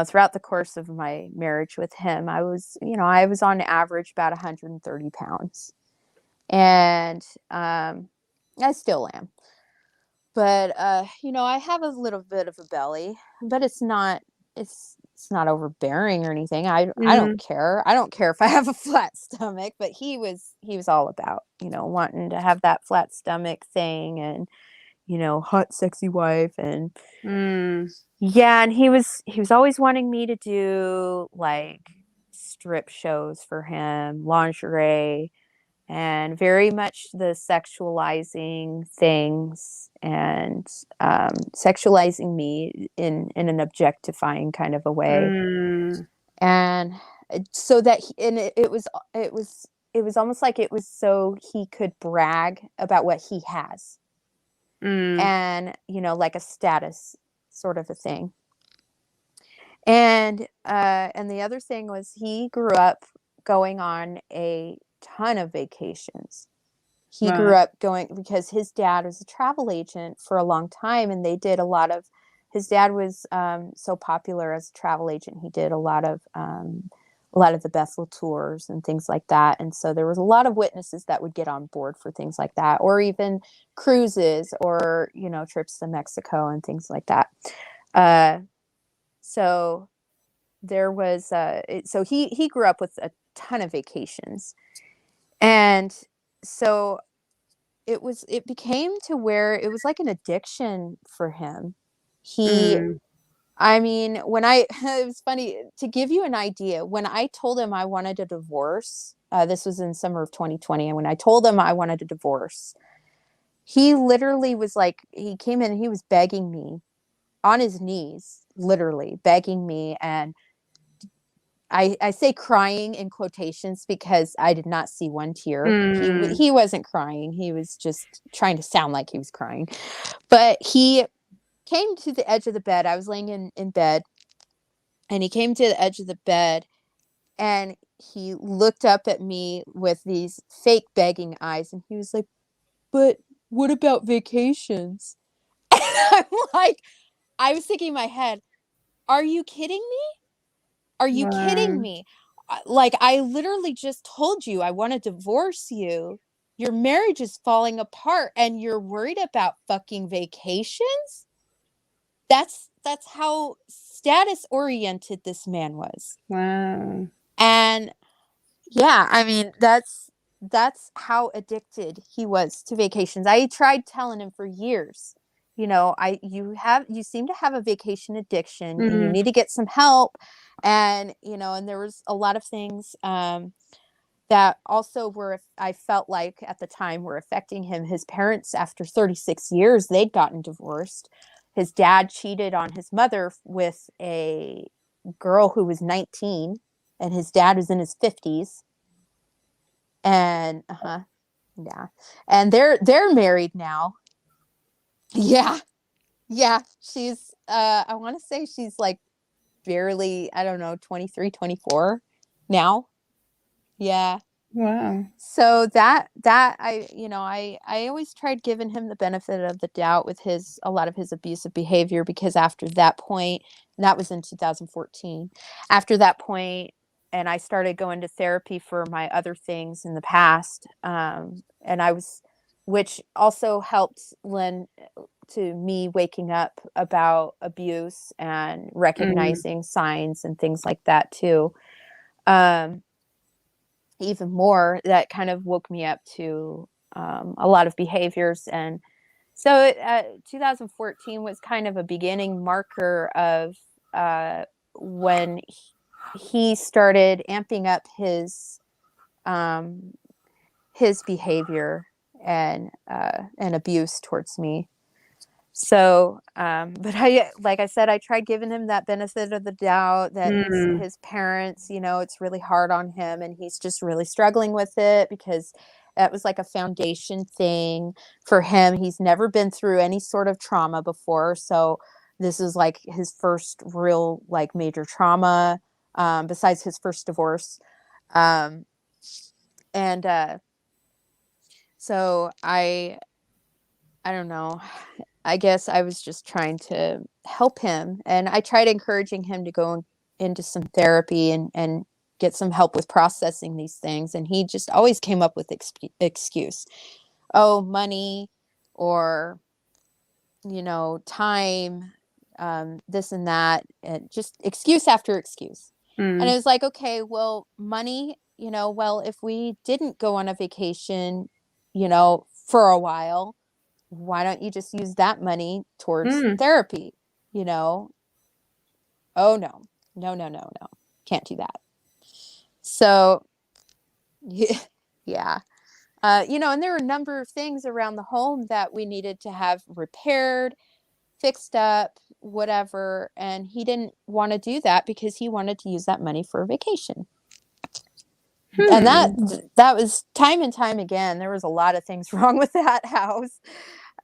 throughout the course of my marriage with him, I was on average about 130 pounds, and I still am. But I have a little bit of a belly, but it's not overbearing or anything. I don't Mm. care. I don't care if I have a flat stomach, but he was all about, wanting to have that flat stomach thing, and hot sexy wife. And Mm. yeah, and he was always wanting me to do like strip shows for him, lingerie, and very much the sexualizing things, and sexualizing me in an objectifying kind of a way. Mm. And so that it was almost like it was so he could brag about what he has, Mm. and like a status sort of a thing. And the other thing was, he grew up going on a ton of vacations. He grew Right. up going, because his dad was a travel agent for a long time, and they did a lot of, his dad was so popular as a travel agent. He did a lot of the Bethel tours and things like that. And so there was a lot of witnesses that would get on board for things like that, or even cruises, or, trips to Mexico and things like that. So there was, so he grew up with a ton of vacations. And so it became to where it was like an addiction for him. He Mm. I mean, when I it was funny to give you an idea. When I told him I wanted a divorce, this was in summer of 2020, and when I told him I wanted a divorce, he literally was like, he came in and he was begging me on his knees, literally begging me. And I say crying in quotations because I did not see one tear. Mm. He wasn't crying. He was just trying to sound like he was crying. But he came to the edge of the bed. I was laying in bed, and he came to the edge of the bed, and he looked up at me with these fake begging eyes, and he was like, "But what about vacations?" And I'm like, I was thinking in my head, "Are you kidding me? Are you kidding Wow. me? Like, I literally just told you I want to divorce you. Your marriage is falling apart, and you're worried about fucking vacations?" That's how status oriented this man was. Wow. And yeah, I mean, that's how addicted he was to vacations. I tried telling him for years, you seem to have a vacation addiction, and you Mm. need to get some help. And and there was a lot of things that also were, I felt like at the time, were affecting him. His parents, after 36 years, they'd gotten divorced. His dad cheated on his mother with a girl who was 19, and his dad was in his 50s. And yeah, and they're married now. Yeah, yeah. She's I want to say she's like barely, I don't know, 23, 24 now. Yeah. Wow. So that I always tried giving him the benefit of the doubt with his a lot of his abusive behavior, because after that point, that was in 2014. After that point, I started going to therapy for my other things in the past. Which also helped lend to me waking up about abuse and recognizing signs and things like that too. Even more, that kind of woke me up to a lot of behaviors. And so 2014 was kind of a beginning marker of when he started amping up his behavior and abuse towards me. So, but like I said, I tried giving him that benefit of the doubt that his parents, you know, it's really hard on him and he's just really struggling with it because that was like a foundation thing for him. He's never been through any sort of trauma before. So this is like his first real like major trauma, besides his first divorce. Um, and so I don't know. I guess I was just trying to help him. And I tried encouraging him to go into some therapy and get some help with processing these things. And he just always came up with excuse. Oh, money, or, you know, time, this and that, and just excuse after excuse. And it was like, okay, well, money, you know, well, if we didn't go on a vacation, you know, for a while, why don't you just use that money towards therapy? You know, oh no, can't do that. So, yeah. You know, and there were a number of things around the home that we needed to have repaired, fixed up, whatever. And he didn't want to do that because he wanted to use that money for a vacation. And that was time and time again. There was a lot of things wrong with that house.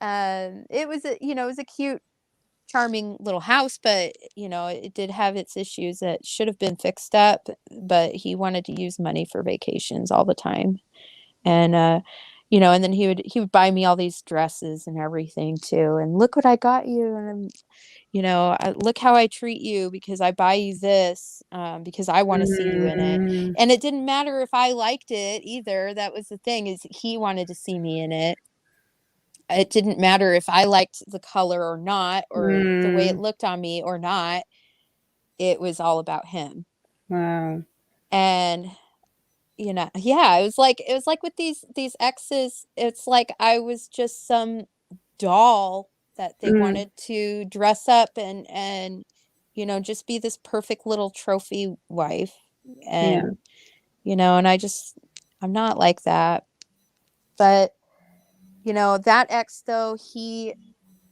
It was it was a cute, charming little house, but you know, it did have its issues that should have been fixed up. But he wanted to use money for vacations all the time, and you know, and then he would buy me all these dresses and everything too. And look what I got you, and you know, look how I treat you because I buy you this because I want to see you in it. And it didn't matter if I liked it either. That was the thing, is he wanted to see me in it. It didn't matter if I liked the color or not, or the way it looked on me or not. It was all about him. Wow. And you know, yeah, it was like with these exes, it's like I was just some doll that they wanted to dress up and you know, just be this perfect little trophy wife. And you know, and I'm not like that. But you know, that ex though,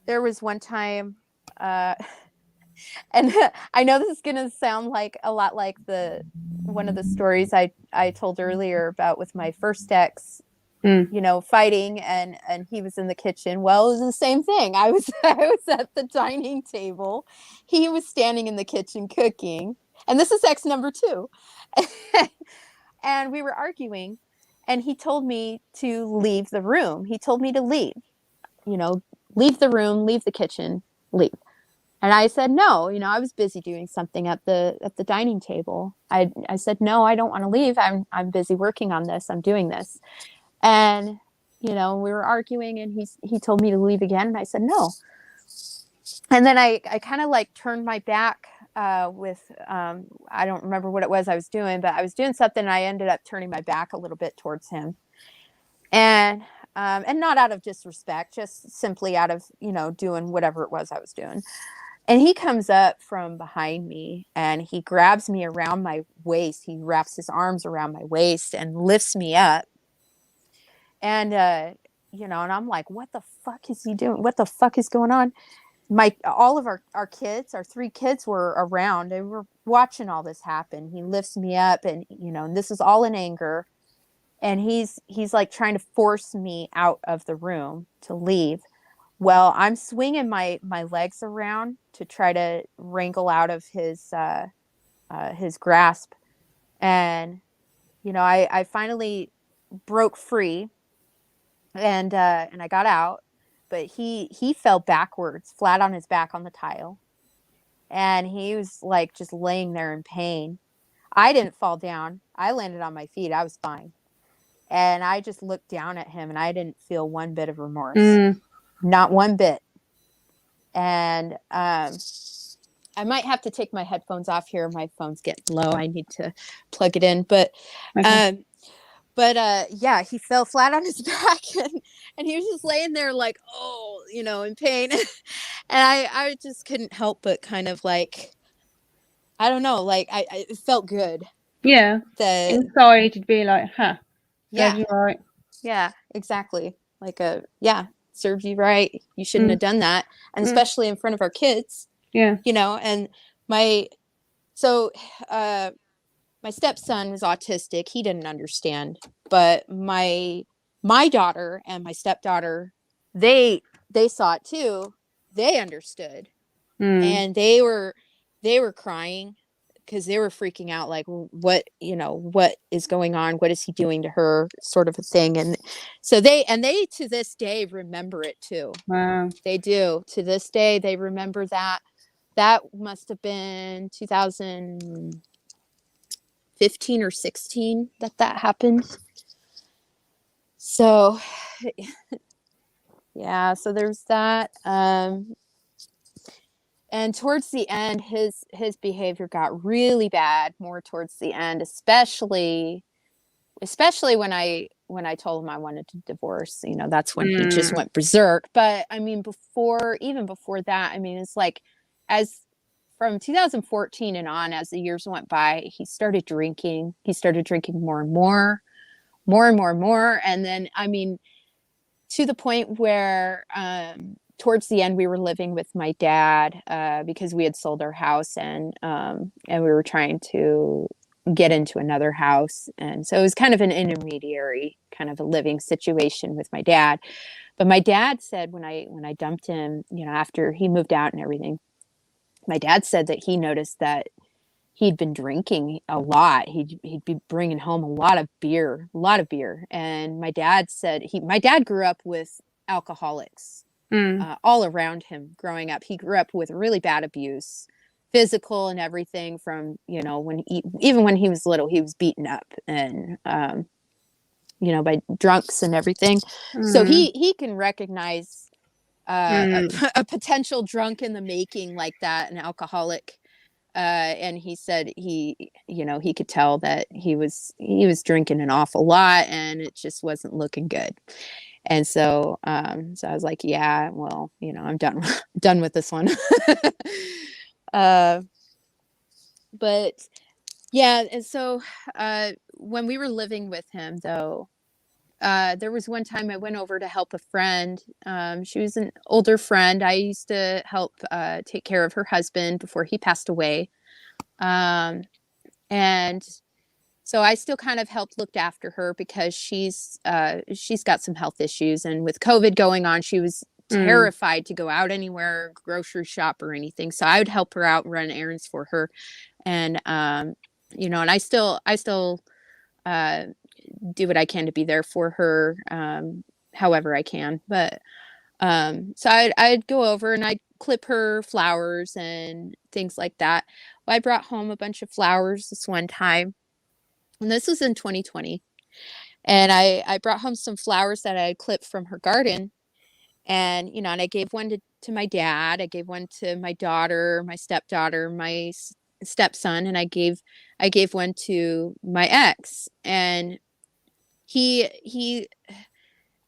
there was one time, and I know this is going to sound like a lot like one of the stories I told earlier about with my first ex, you know, fighting and he was in the kitchen. Well, it was the same thing. I was at the dining table. He was standing in the kitchen cooking. And this is ex number 2. And we were arguing, and he told me to leave the room. He told me to leave, you know, leave the room, leave the kitchen, leave. And I said, no, you know, I was busy doing something at the dining table. I said, no, I don't want to leave. I'm busy working on this. I'm doing this. And, you know, we were arguing, and he told me to leave again. And I said, no. And then I kind of like turned my back with, I don't remember what it was I was doing, but I was doing something, and I ended up turning my back a little bit towards him. And not out of disrespect, just simply out of, you know, doing whatever it was I was doing. And he comes up from behind me, and he grabs me around my waist. He wraps his arms around my waist and lifts me up. And, you know, and I'm like, what the fuck is he doing? What the fuck is going on? All of our kids, our 3 kids were around. They were watching all this happen. He lifts me up, and, you know, and this is all in anger. And he's like trying to force me out of the room to leave. Well, I'm swinging my legs around to try to wrangle out of his grasp. And, you know, I finally broke free, and I got out, but he fell backwards, flat on his back on the tile. And he was like just laying there in pain. I didn't fall down. I landed on my feet. I was fine. And I just looked down at him and I didn't feel one bit of remorse. Not one bit. And I might have to take my headphones off here. My phone's getting low. I need to plug it in. But Okay. yeah, he fell flat on his back and he was just laying there like, oh, you know, in pain. And I just couldn't help but kind of like, I don't know, like it felt good. Yeah. That Inside you'd be like, huh, serves yeah, you right. yeah, exactly. Like yeah, served you right. You shouldn't have done that. And especially in front of our kids. Yeah. You know, and my stepson was autistic. He didn't understand, but my daughter and my stepdaughter, they saw it too. They understood, and they were crying because they were freaking out, like, what, you know, what is going on? What is he doing to her? Sort of a thing. And so they to this day remember it too. Wow. They do. To this day, they remember that. That must have been 2015 or 16 that happened. So yeah, so there's that. And towards the end, his behavior got really bad more towards the end, especially when I told him I wanted to divorce. You know, that's when he just went berserk. But I mean, even before that, I mean, it's like, as from 2014 and on, as the years went by, he started drinking. He started drinking more and more, and then, I mean, to the point where towards the end we were living with my dad because we had sold our house, and we were trying to get into another house, and so it was kind of an intermediary kind of a living situation with my dad. But my dad said, when I dumped him, you know, after he moved out and everything, my dad said that he noticed that he'd been drinking a lot. He'd be bringing home a lot of beer. And my dad said my dad grew up with alcoholics all around him growing up. He grew up with really bad abuse, physical and everything, from, you know, even when he was little, he was beaten up, and, you know, by drunks and everything. So he can recognize a potential drunk in the making like that, an alcoholic. And he said you know, he could tell that he was drinking an awful lot, and it just wasn't looking good. And so I was like, yeah, well, you know, I'm done with this one. But yeah, and so when we were living with him, though, there was one time I went over to help a friend. She was an older friend. I used to help take care of her husband before he passed away. And so I still kind of helped looked after her because she's got some health issues. And with COVID going on, she was terrified to go out anywhere, grocery shop or anything. So I would help her out, run errands for her. And, you know, and I still do what I can to be there for her, however I can. But so I'd go over and I'd clip her flowers and things like that. Well, I brought home a bunch of flowers this one time, and this was in 2020. And I brought home some flowers that I had clipped from her garden. And, you know, and I gave one to my dad. I gave one to my daughter, my stepdaughter, my stepson, and I gave one to my ex. And he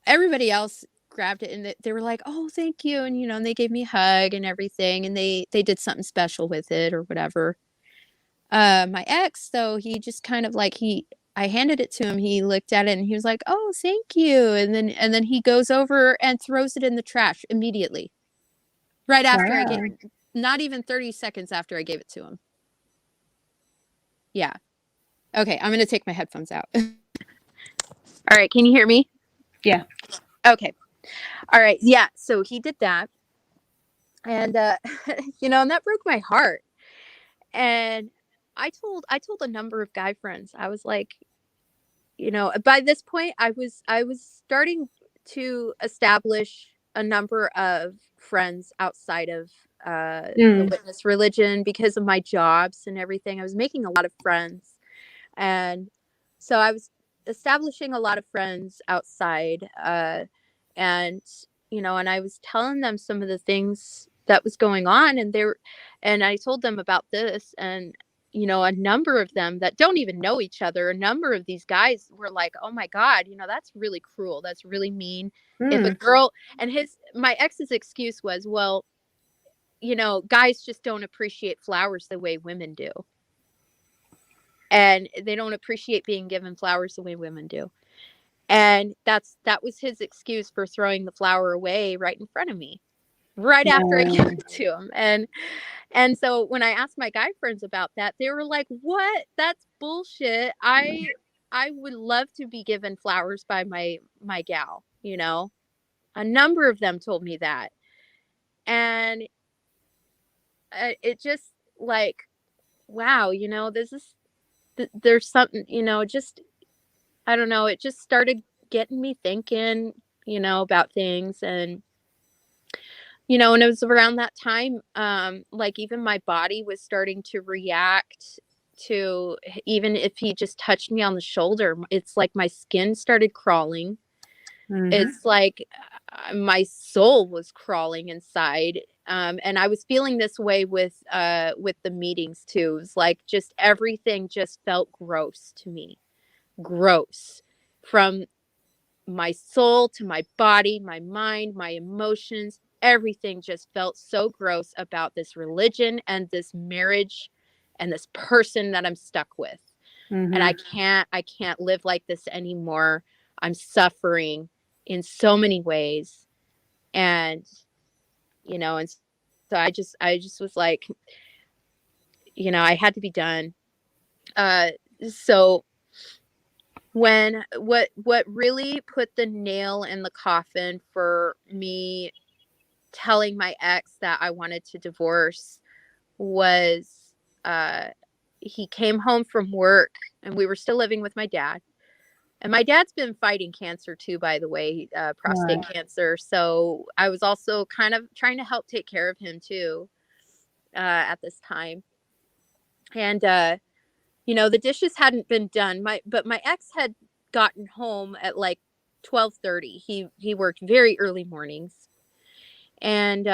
everybody else grabbed it, and they were like, oh, thank you. And, you know, and they gave me a hug and everything, and they did something special with it or whatever. My ex, though, he just kind of like, I handed it to him. He looked at it and he was like, oh, thank you. And then he goes over and throws it in the trash immediately. Right after I gave, not even 30 seconds after I gave it to him. Yeah. Okay, I'm going to take my headphones out. All right, can you hear me? Yeah. Okay. All right. Yeah. So he did that. And, you know, and that broke my heart. And I told a number of guy friends, I was like, you know, by this point I was starting to establish a number of friends outside of the witness religion because of my jobs and everything. I was making a lot of friends. And so I was establishing a lot of friends outside, and and I was telling them some of the things that was going on, and I told them about this, and a number of them that don't even know each other, a number of these guys were like, "Oh my God, that's really cruel. That's really mean." If a girl, and my ex's excuse was, well, guys just don't appreciate flowers the way women do. And they don't appreciate being given flowers the way women do. And that was his excuse for throwing the flower away right in front of me, right after I gave it to him. And so when I asked my guy friends about that, they were like, "What? That's bullshit. I would love to be given flowers by my gal." A number of them told me that. And it just like, wow, this is there's something, just I don't know, it just started getting me thinking, about things. And it was around that time, like even my body was starting to react to, even if he just touched me on the shoulder, it's like my skin started crawling. It's like my soul was crawling inside. And I was feeling this way with the meetings too. It was like just everything just felt gross to me. Gross. From my soul to my body, my mind, my emotions, everything just felt so gross about this religion and this marriage and this person that I'm stuck with. And I can't live like this anymore. I'm suffering in so many ways. And and so I just was like, I had to be done. So what really put the nail in the coffin for me telling my ex that I wanted to divorce was, he came home from work, and we were still living with my dad. And my dad's been fighting cancer too, by the way, prostate cancer. So I was also kind of trying to help take care of him too, at this time. And the dishes hadn't been done. But my ex had gotten home at like 12:30. He worked very early mornings, and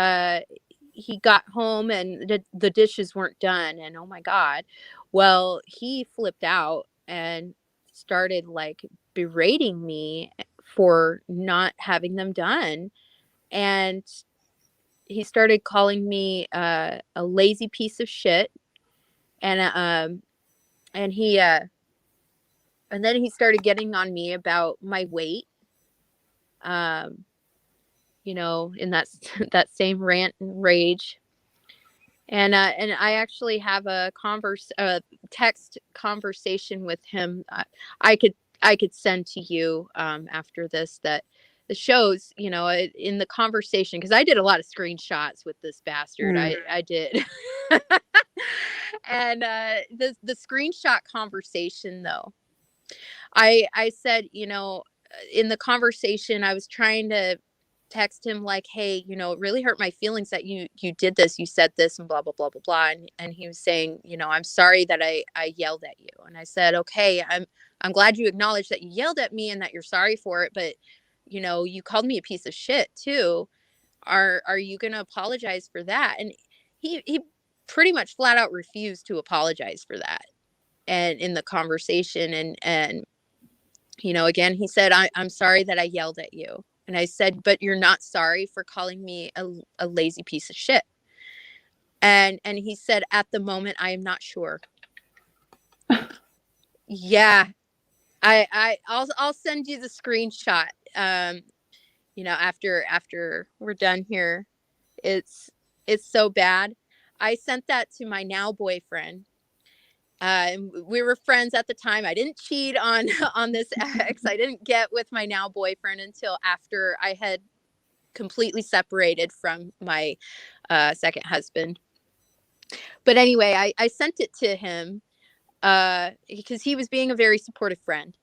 he got home, and the dishes weren't done. And oh my God, well, he flipped out and started like berating me for not having them done. And he started calling me a lazy piece of shit. And he and then he started getting on me about my weight, um in that that same rant and rage. And I actually have a text conversation with him. I could send to you after this, that the shows, in the conversation, because I did a lot of screenshots with this bastard. I did. And the screenshot conversation, though, I said, in the conversation, I was trying to text him like, "Hey, it really hurt my feelings that you did this, you said this, and blah blah blah blah blah." And he was saying, "I'm sorry that I yelled at you." And I said, "Okay, I'm glad you acknowledged that you yelled at me and that you're sorry for it, but you called me a piece of shit too. Are you going to apologize for that?" And he pretty much flat out refused to apologize for that. And in the conversation, and again, he said, I'm sorry that I yelled at you." And I said, "But you're not sorry for calling me a lazy piece of shit." And he said, "At the moment, I am not sure." Yeah. I'll send you the screenshot. After we're done here. It's so bad. I sent that to my now boyfriend. We were friends at the time. I didn't cheat on on this ex. I didn't get with my now boyfriend until after I had completely separated from my second husband. But anyway, I sent it to him because he was being a very supportive friend.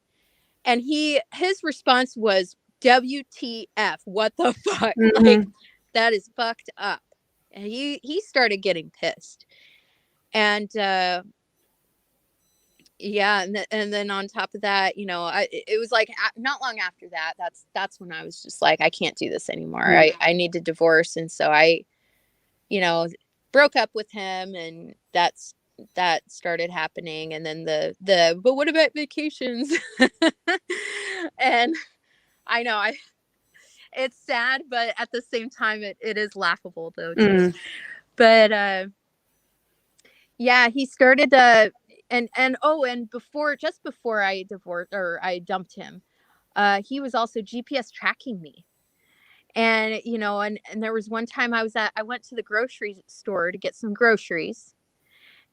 And his response was, "WTF, what the fuck?" Like, that is fucked up. And he started getting pissed. And Yeah, and then on top of that, it was like not long after that. That's when I was just like, I can't do this anymore. Mm. I need to divorce, and so I, you know, broke up with him, and that started happening. And then the but what about vacations? And I know it's sad, but at the same time, it is laughable though too. Mm. But yeah, he started and just before I divorced or I dumped him, he was also GPS tracking me. And and there was one time I went to the grocery store to get some groceries,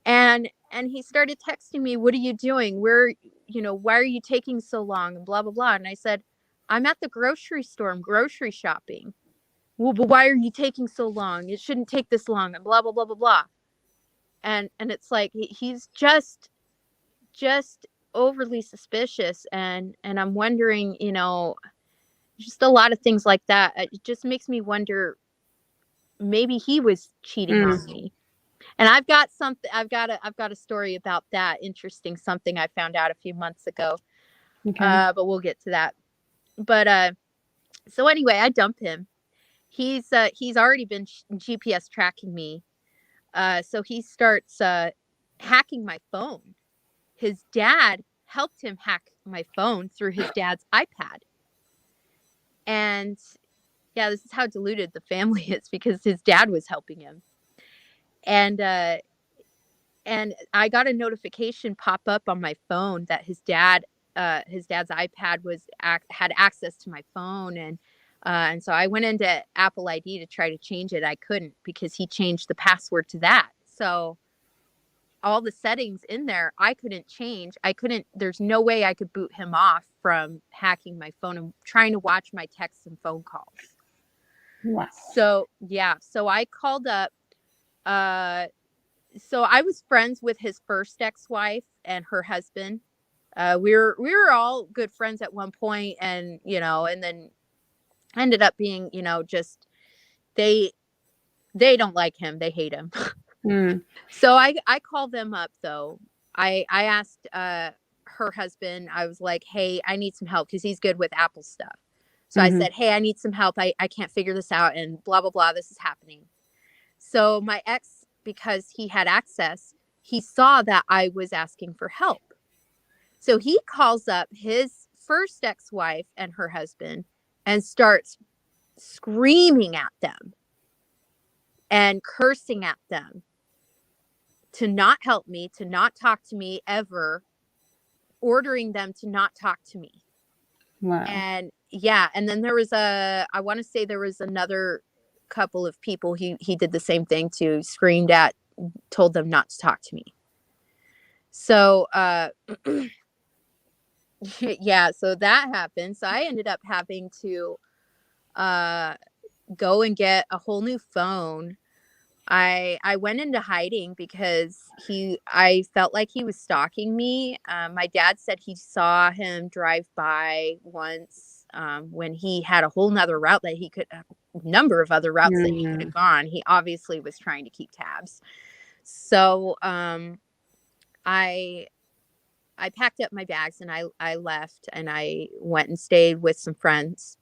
and he started texting me, "What are you doing? Why are you taking so long?" and blah blah blah. And I said, "I'm at the grocery store. I'm grocery shopping." "Well, but why are you taking so long? It shouldn't take this long," and blah blah blah blah blah. And it's like he's just overly suspicious, and I'm wondering, just a lot of things like that. It just makes me wonder, maybe he was cheating on me. And I've got a story about that, interesting, something I found out a few months ago. Okay. But we'll get to that. But so anyway, I dump him. He's already been GPS tracking me. So he starts hacking my phone. His dad helped him hack my phone through his dad's iPad. And yeah, this is how deluded the family is, because his dad was helping him. And I got a notification pop up on my phone that his dad's iPad had access to my phone. And so I went into Apple ID to try to change it. I couldn't, because he changed the password to that. So all the settings in there, I couldn't change. There's no way I could boot him off from hacking my phone and trying to watch my texts and phone calls. Wow. So yeah, so I called up, so I was friends with his first ex-wife and her husband. We were all good friends at one point, and then ended up being, just they don't like him. They hate him. So I called them up though. I asked her husband, I was like, "Hey, I need some help," because he's good with Apple stuff. So I said, "Hey, I need some help. I can't figure this out, and blah blah blah, this is happening." So my ex, because he had access, he saw that I was asking for help. So he calls up his first ex-wife and her husband and starts screaming at them and cursing at them to not help me, to not talk to me ever, ordering them to not talk to me. Wow. And yeah, and then I want to say there was another couple of people he did the same thing to, screamed at, told them not to talk to me. So yeah, so that happened. So I ended up having to go and get a whole new phone. I went into hiding because I felt like he was stalking me. My dad said he saw him drive by once, when he had a whole nother route that a number of other routes that he could have gone. He obviously was trying to keep tabs. So I packed up my bags and I left, and I went and stayed with some friends,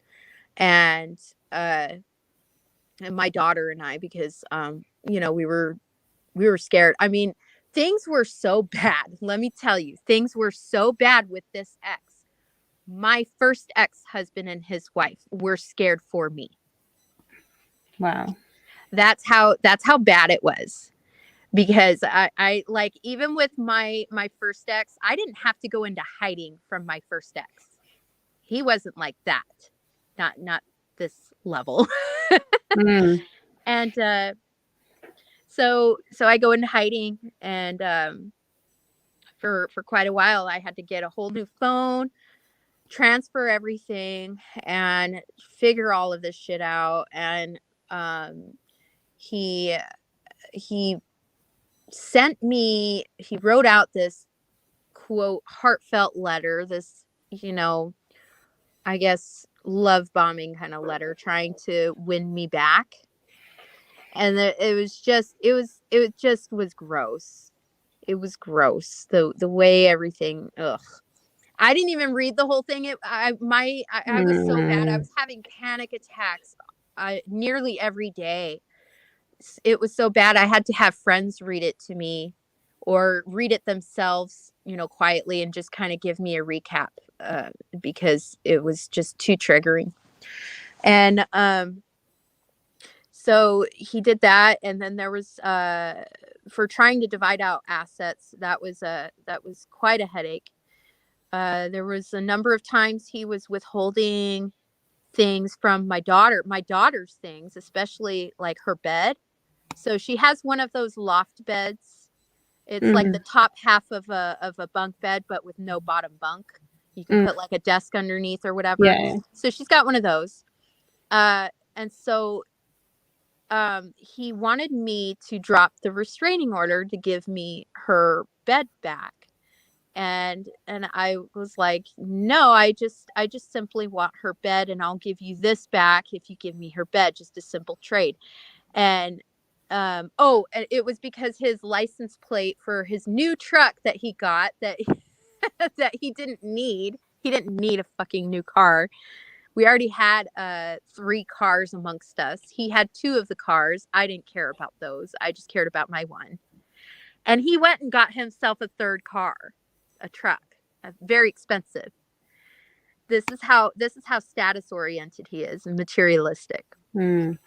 and my daughter and I, because we were scared. I mean, things were so bad. Let me tell you, things were so bad with this ex. My first ex-husband and his wife were scared for me. Wow. That's how bad it was. Because I like, even with my first ex, I didn't have to go into hiding from my first ex. He wasn't like that. Not this level. And so I go into hiding, and for quite a while I had to get a whole new phone, transfer everything, and figure all of this shit out. And he he wrote out this quote heartfelt letter, this, I guess, love bombing kind of letter, trying to win me back. And it just was gross. It was gross. The way everything, ugh. I didn't even read the whole thing. I was so bad. I was having panic attacks nearly every day. It was so bad. I had to have friends read it to me or read it themselves, quietly and just kind of give me a recap because it was just too triggering. And so he did that. And then there was for trying to divide out assets. That was quite a headache. There was a number of times he was withholding things from my daughter's things, especially like her bed. So she has one of those loft beds. It's like the top half of a bunk bed, but with no bottom bunk. You can put like a desk underneath or whatever. Yeah. So she's got one of those. And so he wanted me to drop the restraining order to give me her bed back. And I was like, no, I just simply want her bed, and I'll give you this back if you give me her bed, just a simple trade. And and it was because his license plate for his new truck that he got that that he didn't need a fucking new car. We already had 3 cars amongst us. He had 2 of the cars. I didn't care about those. I just cared about my one. And he went and got himself a 3rd car, a truck, very expensive. This is how status oriented he is and materialistic. And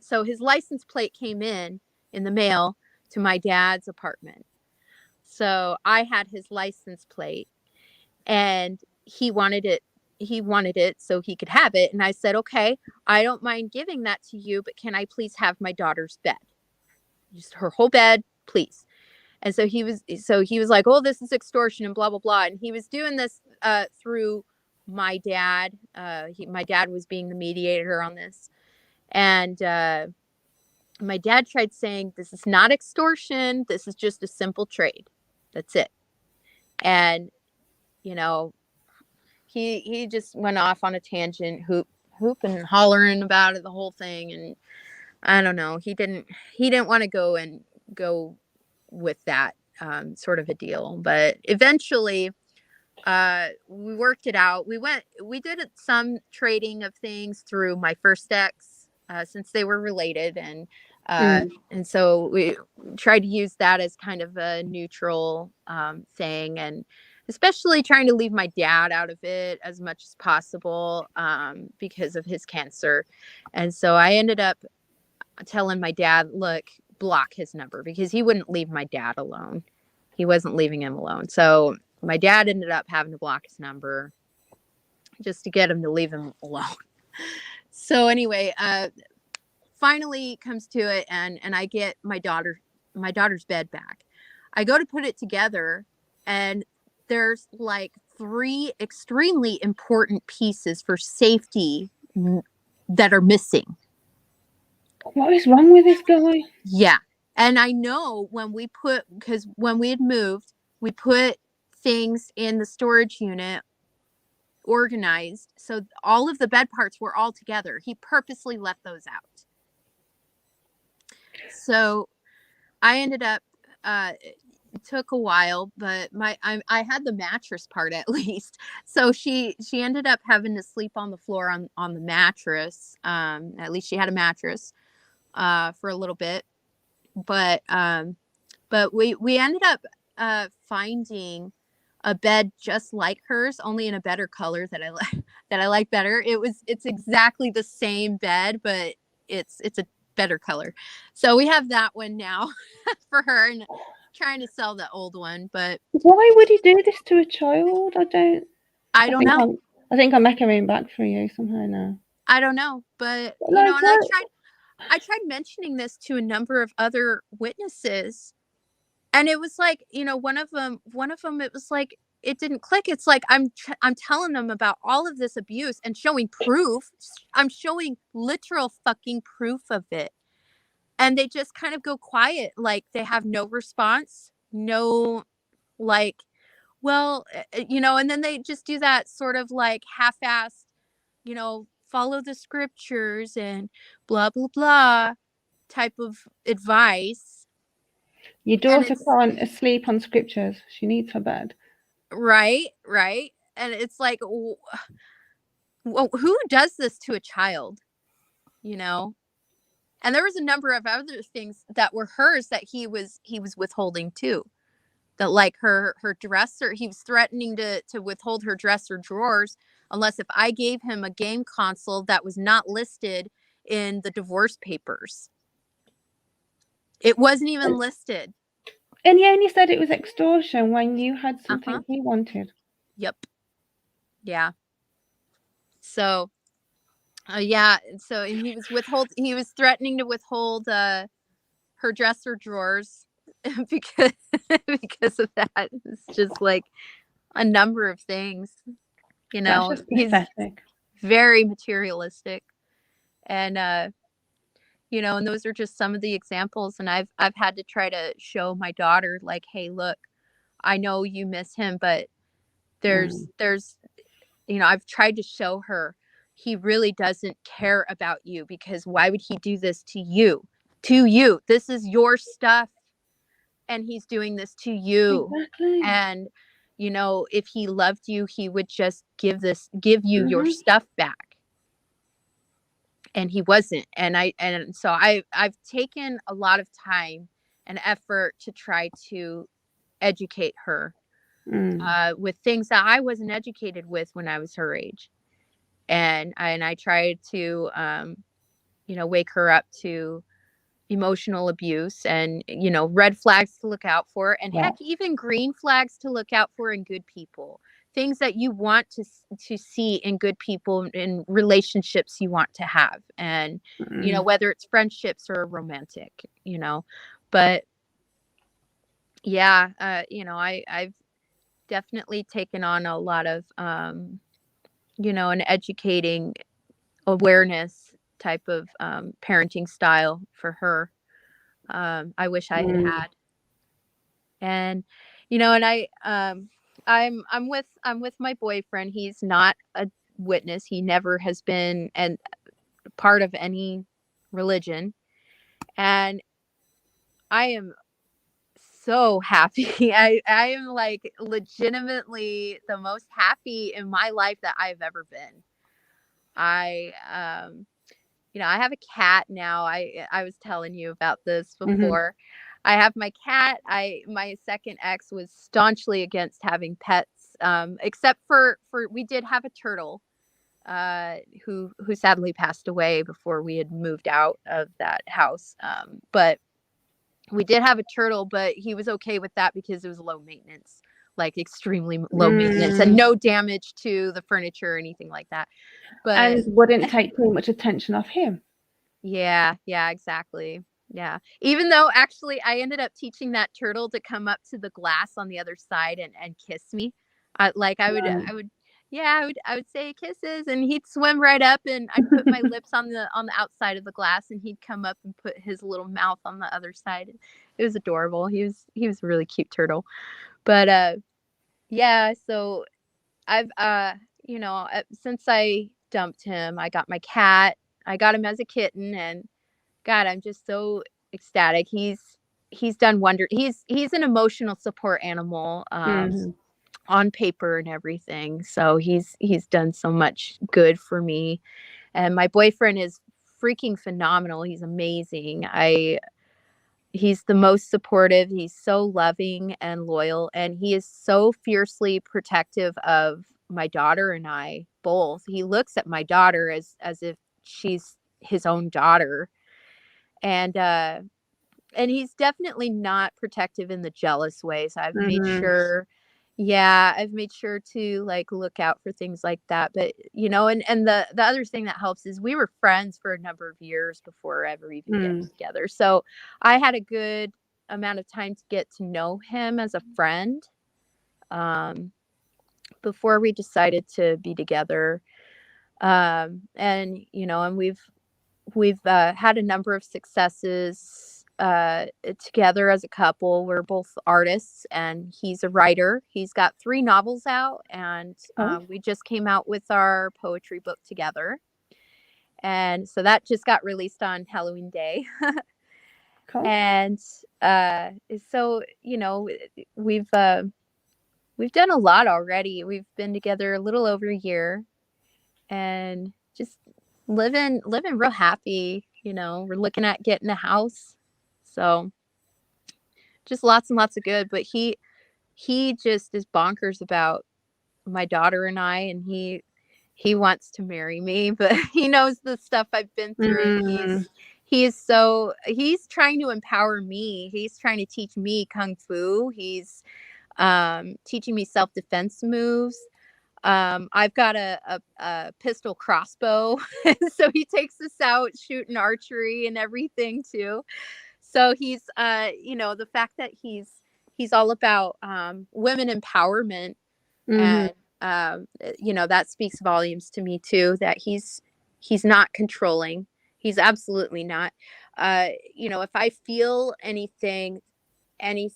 so his license plate came in the mail to my dad's apartment. So I had his license plate, and he wanted it. So he could have it. And I said, okay, I don't mind giving that to you, but can I please have my daughter's bed? Just her whole bed, please. And so he was like, oh, this is extortion and blah, blah, blah. And he was doing this through my dad. My dad was being the mediator on this. And my dad tried saying, this is not extortion. This is just a simple trade. That's it. And, he just went off on a tangent, hooping and hollering about it, the whole thing. And I don't know. He didn't want to go with that sort of a deal. But eventually we worked it out. We did some trading of things through my first ex, since they were related. And so we tried to use that as kind of a neutral thing, and especially trying to leave my dad out of it as much as possible because of his cancer. And so I ended up telling my dad, look, block his number, because he wouldn't leave my dad alone. He wasn't leaving him alone. So my dad ended up having to block his number just to get him to leave him alone. So anyway, finally comes to it, and I get my daughter's bed back. I go to put it together, and there's like 3 extremely important pieces for safety that are missing. What is wrong with this guy? Yeah. And I know because when we had moved, we put things in the storage unit organized. So all of the bed parts were all together. He purposely left those out. So I ended up, it took a while, but I had the mattress part at least. So she ended up having to sleep on the floor on the mattress. At least she had a mattress for a little bit. But we ended up finding a bed just like hers, only in a better color that I like better. It's exactly the same bed, but it's a better color. So we have that one now for her, and trying to sell the old one. But why would he do this to a child? I don't know. I think I'm echoing back for you somehow now. I don't know, but like, and I tried mentioning this to a number of other witnesses, and it was like, one of them, it was like, it didn't click. It's like, I'm telling them about all of this abuse and showing proof. I'm showing literal fucking proof of it. And they just kind of go quiet. Like they have no response, no, like, well, and then they just do that sort of like half-assed, follow the scriptures and blah, blah, blah type of advice. Your And daughter it's can't sleep on scriptures. She needs her bed. right. And it's like, who does this to a child, you know? And there was a number of other things that were hers that he was withholding too. That, like, her dresser, he was threatening to withhold her dresser drawers unless if I gave him a game console that was not listed in the divorce papers. It wasn't even listed. And he only said it was extortion when you had Uh huh. something he wanted. Yep. Yeah. So, yeah. So, and he was threatening to withhold her dresser drawers because because of that. It's just like a number of things. That's just He's pathetic. very materialistic, and and those are just some of the examples. And I've had to try to show my daughter, like, hey, look, I know you miss him, but Mm. there's I've tried to show her he really doesn't care about you, because why would he do this to you? To you. This is your stuff, and he's doing this to you. Exactly. And if he loved you, he would just give you your Mm-hmm. stuff back. And he wasn't. And so I've taken a lot of time and effort to try to educate her with things that I wasn't educated with when I was her age. And I tried to wake her up to emotional abuse, and red flags to look out for, and Yeah. heck, even green flags to look out for in good people. Things that you want to see in good people, in relationships you want to have, and whether it's friendships or romantic. But yeah, I've definitely taken on a lot of an educating awareness type of parenting style for her. I wish I had Mm. had. And and I'm with my boyfriend. He's not a witness. He never has been and part of any religion. And I am so happy. I am, like, legitimately the most happy in my life that I've ever been. I I have a cat now. I was telling you about this Mm-hmm. before. I have my cat. My second ex was staunchly against having pets, except for we did have a turtle, who sadly passed away before we had moved out of that house. But we did have a turtle, but he was okay with that because it was low maintenance, like extremely low maintenance, and Mm. no damage to the furniture or anything like that. But And wouldn't take too much attention off him. yeah, exactly. Yeah. Even though actually I ended up teaching that turtle to come up to the glass on the other side and kiss me. Like Right. yeah, I would say kisses, and he'd swim right up, and I'd put my lips on the outside of the glass, and he'd come up and put his little mouth on the other side. It was adorable. He was a really cute turtle. But yeah, so I've since I dumped him, I got my cat. I got him as a kitten, and God, I'm just so ecstatic. He's done wonder. He's an emotional support animal, Mm-hmm. on paper and everything. So he's done so much good for me. And my boyfriend is freaking phenomenal. He's amazing. He's the most supportive. He's so loving and loyal, and he is so fiercely protective of my daughter and I both. He looks at my daughter as if she's his own daughter. And he's definitely not protective in the jealous ways. Mm-hmm. I've made sure to, like, look out for things like that. But and the other thing that helps is we were friends for a number of years before ever even getting Mm. together. So I had a good amount of time to get to know him as a friend, um, before we decided to be together. And we've had a number of successes together as a couple. We're both artists, and he's a writer. He's got 3 novels out, and Oh. we just came out with our poetry book together. And so that just got released on Halloween Day. Cool. And so, you know, we've we've done a lot already. We've been together a little over a year, and just living real happy. You know, we're looking at getting a house. So just lots and lots of good. But he just is bonkers about my daughter and I, and he wants to marry me, but he knows the stuff I've been through, and Mm, he's trying to empower me. He's trying to teach me kung fu. He's teaching me self-defense moves. I've got a pistol crossbow, so he takes us out shooting archery and everything too. So he's you know, the fact that he's all about women empowerment, mm-hmm. and you know, that speaks volumes to me too, that he's not controlling. He's absolutely not. You know, if I feel anything, any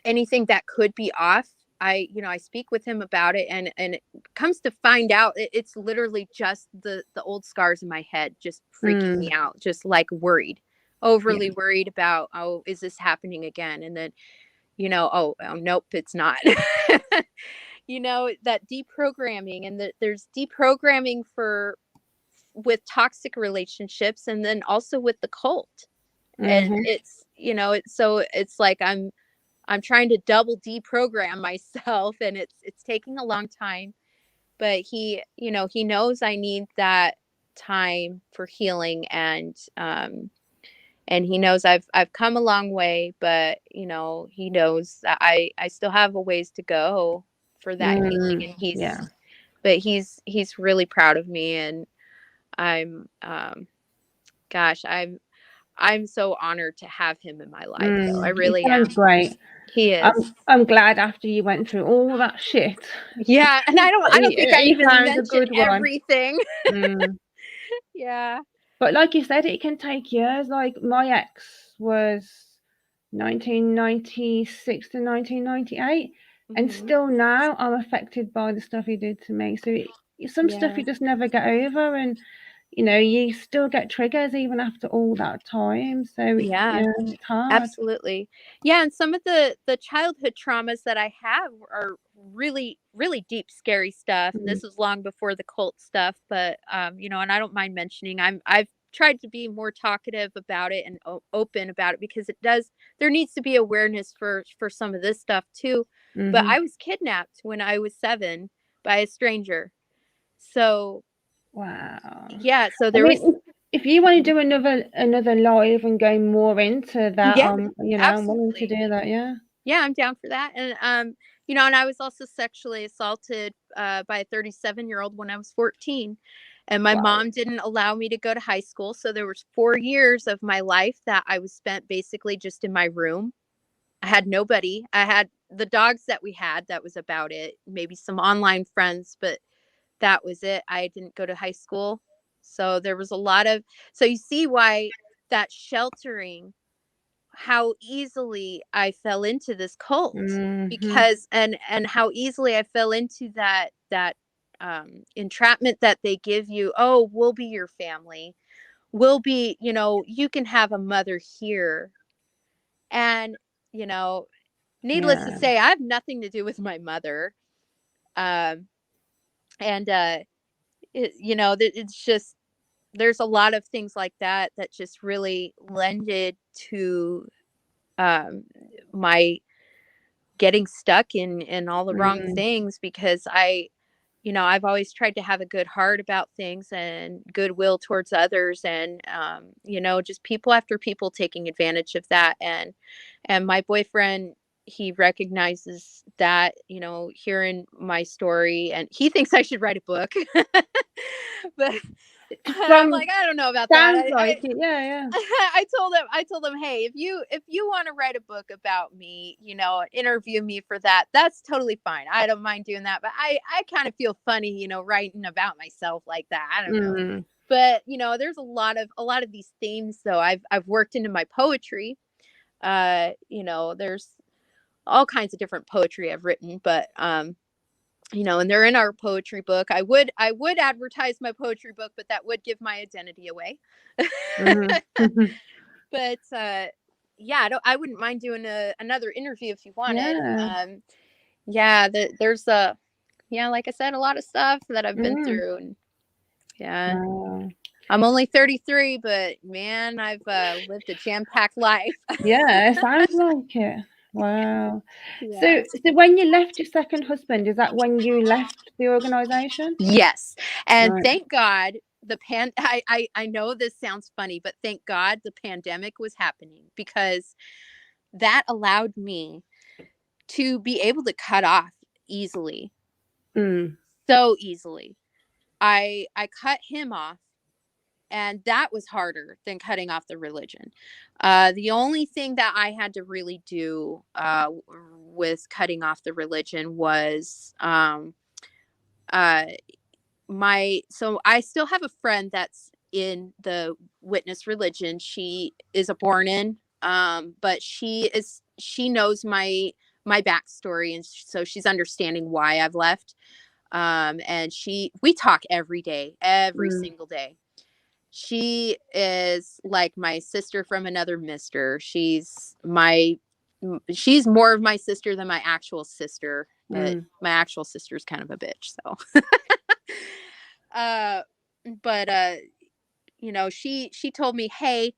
anything that could be off, I, you know, I speak with him about it, and it comes to find out it's literally just the old scars in my head just freaking me Mm, out, just like worried, yeah. overly worried about, oh, is this happening again? And then, you know, oh nope, it's not. You know, that deprogramming, and that there's deprogramming for with toxic relationships, and then also with the cult. And Mm-hmm. it's, you know, it's so it's like I'm trying to double deprogram myself, and it's taking a long time. But he, you know, he knows I need that time for healing, and he knows I've come a long way, but you know, he knows that I still have a ways to go for that healing. Mm, And he's yeah. but he's really proud of me, and I'm gosh, I'm so honored to have him in my life, though. I It really am. sounds great. He is. I'm glad after you went through all that shit, Yeah, and I don't think I you even found a mentioned good one. everything. Mm. Yeah. But like you said, it can take years. Like my ex was 1996 to 1998, and Hmm. still now I'm affected by the stuff he did to me. So some stuff Yeah. you just never get over, and you still get triggers even after all that time. So Yeah. yeah, it's hard. Absolutely. Yeah, and some of the childhood traumas that I have are really really deep scary stuff, and Mm, this was long before the cult stuff, but you know, and I don't mind mentioning, I've tried to be more talkative about it and open about it, because it does, there needs to be awareness for some of this stuff too. But mm-hmm. I was kidnapped when I was 7 by a stranger. So, Wow. yeah, so I there was. mean, if you want to do another live and go more into that, Yeah, I'm willing to absolutely. do that. Yeah. Yeah, I'm down for that. And you know, and I was also sexually assaulted by a 37-year-old when I was 14. And my Wow. mom didn't allow me to go to high school, so there was 4 years of my life that I was spent basically just in my room. I had nobody. I had the dogs that we had, that was about it. Maybe some online friends, but that was it. I didn't go to high school. So there was a lot of, so you see why that sheltering, how easily I fell into this cult, Mm-hmm. because and how easily I fell into that entrapment that they give you. Oh, we'll be your family. We'll be, you know, you can have a mother here. And, you know, needless to Yeah. say, I have nothing to do with my mother. Um, and you know, it's just, there's a lot of things like that that just really lended to um my getting stuck in all the wrong Mm, things, because I, you know, I've always tried to have a good heart about things and goodwill towards others, and you know, just people after people taking advantage of that. And my boyfriend, he recognizes that, you know, hearing my story, and he thinks I should write a book. But I'm from like, I don't know about that. sounds like it. Yeah, yeah. I told him, hey, if you want to write a book about me, you know, interview me for that, that's totally fine. I don't mind doing that. But I kind of feel funny, you know, writing about myself like that. I don't know. Mm, But, you know, there's a lot of these themes, though, I've worked into my poetry. You know, there's all kinds of different poetry I've written, but you know, and they're in our poetry book. I would advertise my poetry book, but that would give my identity away. mm-hmm. But yeah, I wouldn't mind doing another interview if you wanted. Yeah. Yeah, there's yeah, like I said, a lot of stuff that I've been Mm. through, and yeah, Wow. I'm only 33, but man, I've lived a jam-packed life. Yeah, it sounds like it. Wow. Yeah. So when you left your second husband, is that when you left the organization? Yes, and Right. thank God I know this sounds funny, but thank God the pandemic was happening, because that allowed me to be able to cut off easily, Mm. so easily. I cut him off, and that was harder than cutting off the religion. The only thing that I had to really do with cutting off the religion was uh, so I still have a friend that's in the witness religion. She is a born in, but she knows my backstory, and so she's understanding why I've left. And we talk every day, every Mm. single day. She is like my sister from another mister. She's more of my sister than my actual sister, but Mm. my actual sister is kind of a bitch. So, uh, but she told me, hey,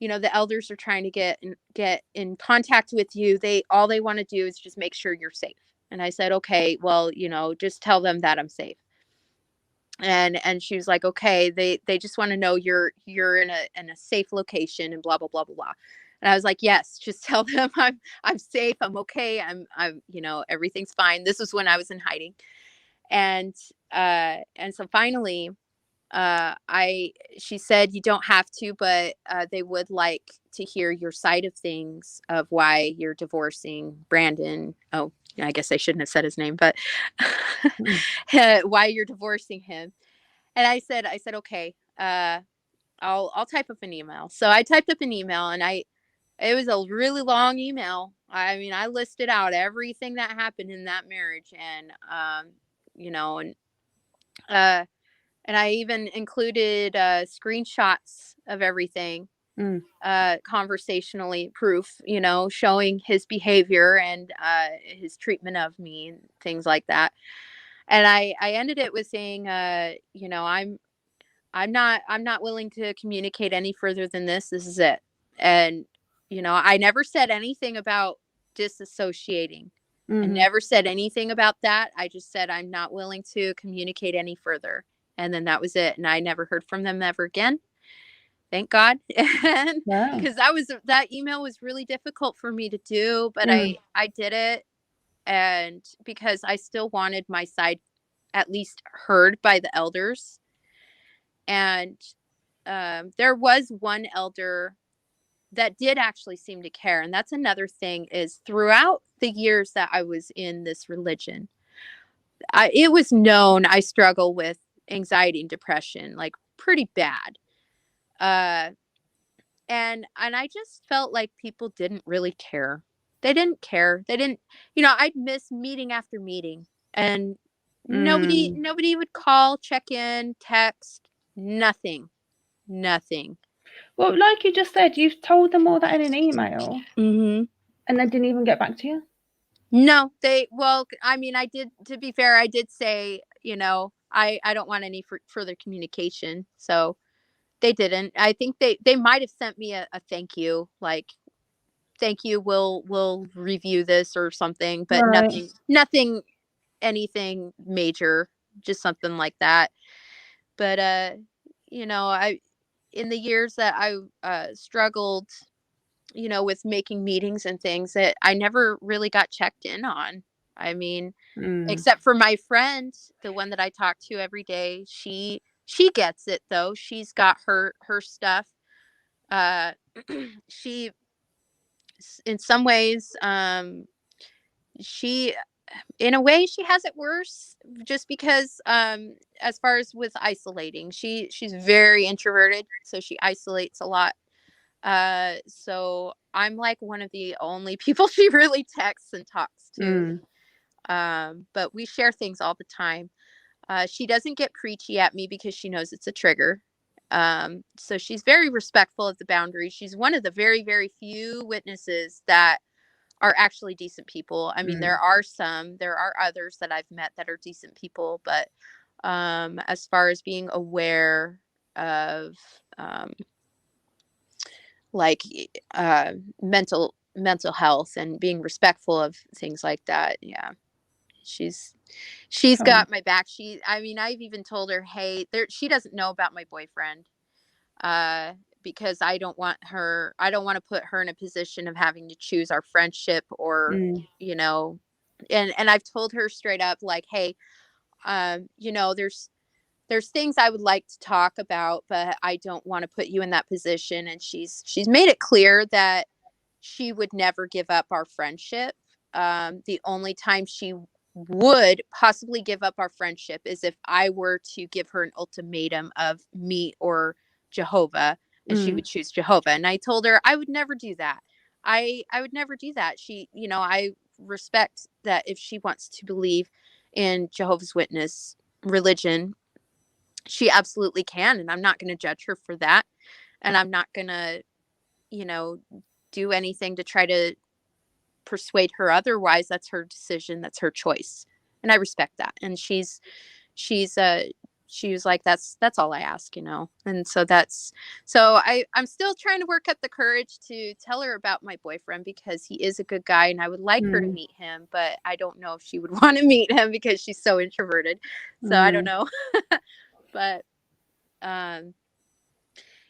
the elders are trying to get in contact with you. All they want to do is just make sure you're safe. And I said, okay, well, just tell them that I'm safe. And she was like, okay, they just want to know you're in a safe location, and blah blah blah blah blah. And I was like, yes, just tell them I'm safe, I'm okay, I'm everything's fine. This was when I was in hiding. And so finally, I she said, you don't have to, but they would like to hear your side of things, of why you're divorcing Brandon. Oh, I guess I shouldn't have said his name, but Mm. why you're divorcing him. And I said, okay, I'll type up an email. So I typed up an email, and it was a really long email. I mean, I listed out everything that happened in that marriage, and you know, and uh, and I even included screenshots of everything, Mm. conversationally proof, showing his behavior and his treatment of me and things like that. And I ended it with saying, I'm not willing to communicate any further than this. This is it. And I never said anything about disassociating. I Mm-hmm. never said anything about that. I just said I'm not willing to communicate any further. And then that was it. And I never heard from them ever again. Thank God. And Wow. because that email was really difficult for me to do, but Mm. I did it. And because I still wanted my side at least heard by the elders. And there was one elder that did actually seem to care. And that's another thing, is throughout the years that I was in this religion, it was known I struggle with anxiety and depression, like pretty bad. Uh, and I just felt like people didn't really care. They didn't care. They didn't, I'd miss meeting after meeting, and nobody Mm. nobody would call, check in, text, nothing. Nothing. Well, like you just said, you've told them all that in an email, Mhm. and they didn't even get back to you. No, well, I mean, I did, to be fair, I did say, I don't want any further communication. So they didn't. I think they might have sent me a thank you, like, thank you, we'll review this or something, but Right. nothing, anything major, just something like that. But I in the years that I struggled, with making meetings and things, that I never really got checked in on. I mean, Mm. except for my friend, the one that I talk to every day, she gets it though. She's got her stuff. Uh, she, in some ways, she, in a way, she has it worse, just because, as far as with isolating, she's very introverted, so she isolates a lot. So I'm like one of the only people she really texts and talks to. Mm. But we share things all the time. She doesn't get preachy at me because she knows it's a trigger. So she's very respectful of the boundaries. She's one of the very, very few witnesses that are actually decent people. I mean, there are others that I've met that are decent people, but as far as being aware of like mental health and being respectful of things like that, yeah, she's got my back. I've even told her, hey, she doesn't know about my boyfriend, because I don't want to put her in a position of having to choose our friendship, or you know, and I've told her straight up, like, hey, you know, there's things I would like to talk about, but I don't want to put you in that position. And she's made it clear that she would never give up our friendship. The only time she would possibly give up our friendship is if I were to give her an ultimatum of me or Jehovah, and she would choose Jehovah. And I told her I would never do that. I would never do that. She, you know, I respect that if she wants to believe in Jehovah's Witness religion, she absolutely can. And I'm not going to judge her for that. And I'm not going to, you know, do anything to try to persuade her otherwise. That's her decision. That's her choice. And I respect that. And she was like, that's all I ask, you know? And so I'm still trying to work up the courage to tell her about my boyfriend, because he is a good guy and I would like her to meet him, but I don't know if she would want to meet him because she's so introverted. So I don't know. But,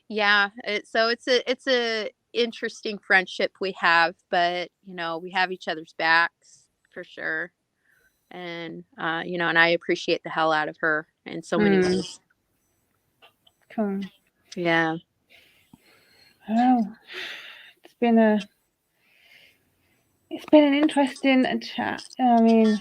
yeah, it's a interesting friendship we have, but you know, we have each other's backs for sure. And, you know, and I appreciate the hell out of her in so many ways. Cool. Yeah. Well, it's been an interesting chat. I mean,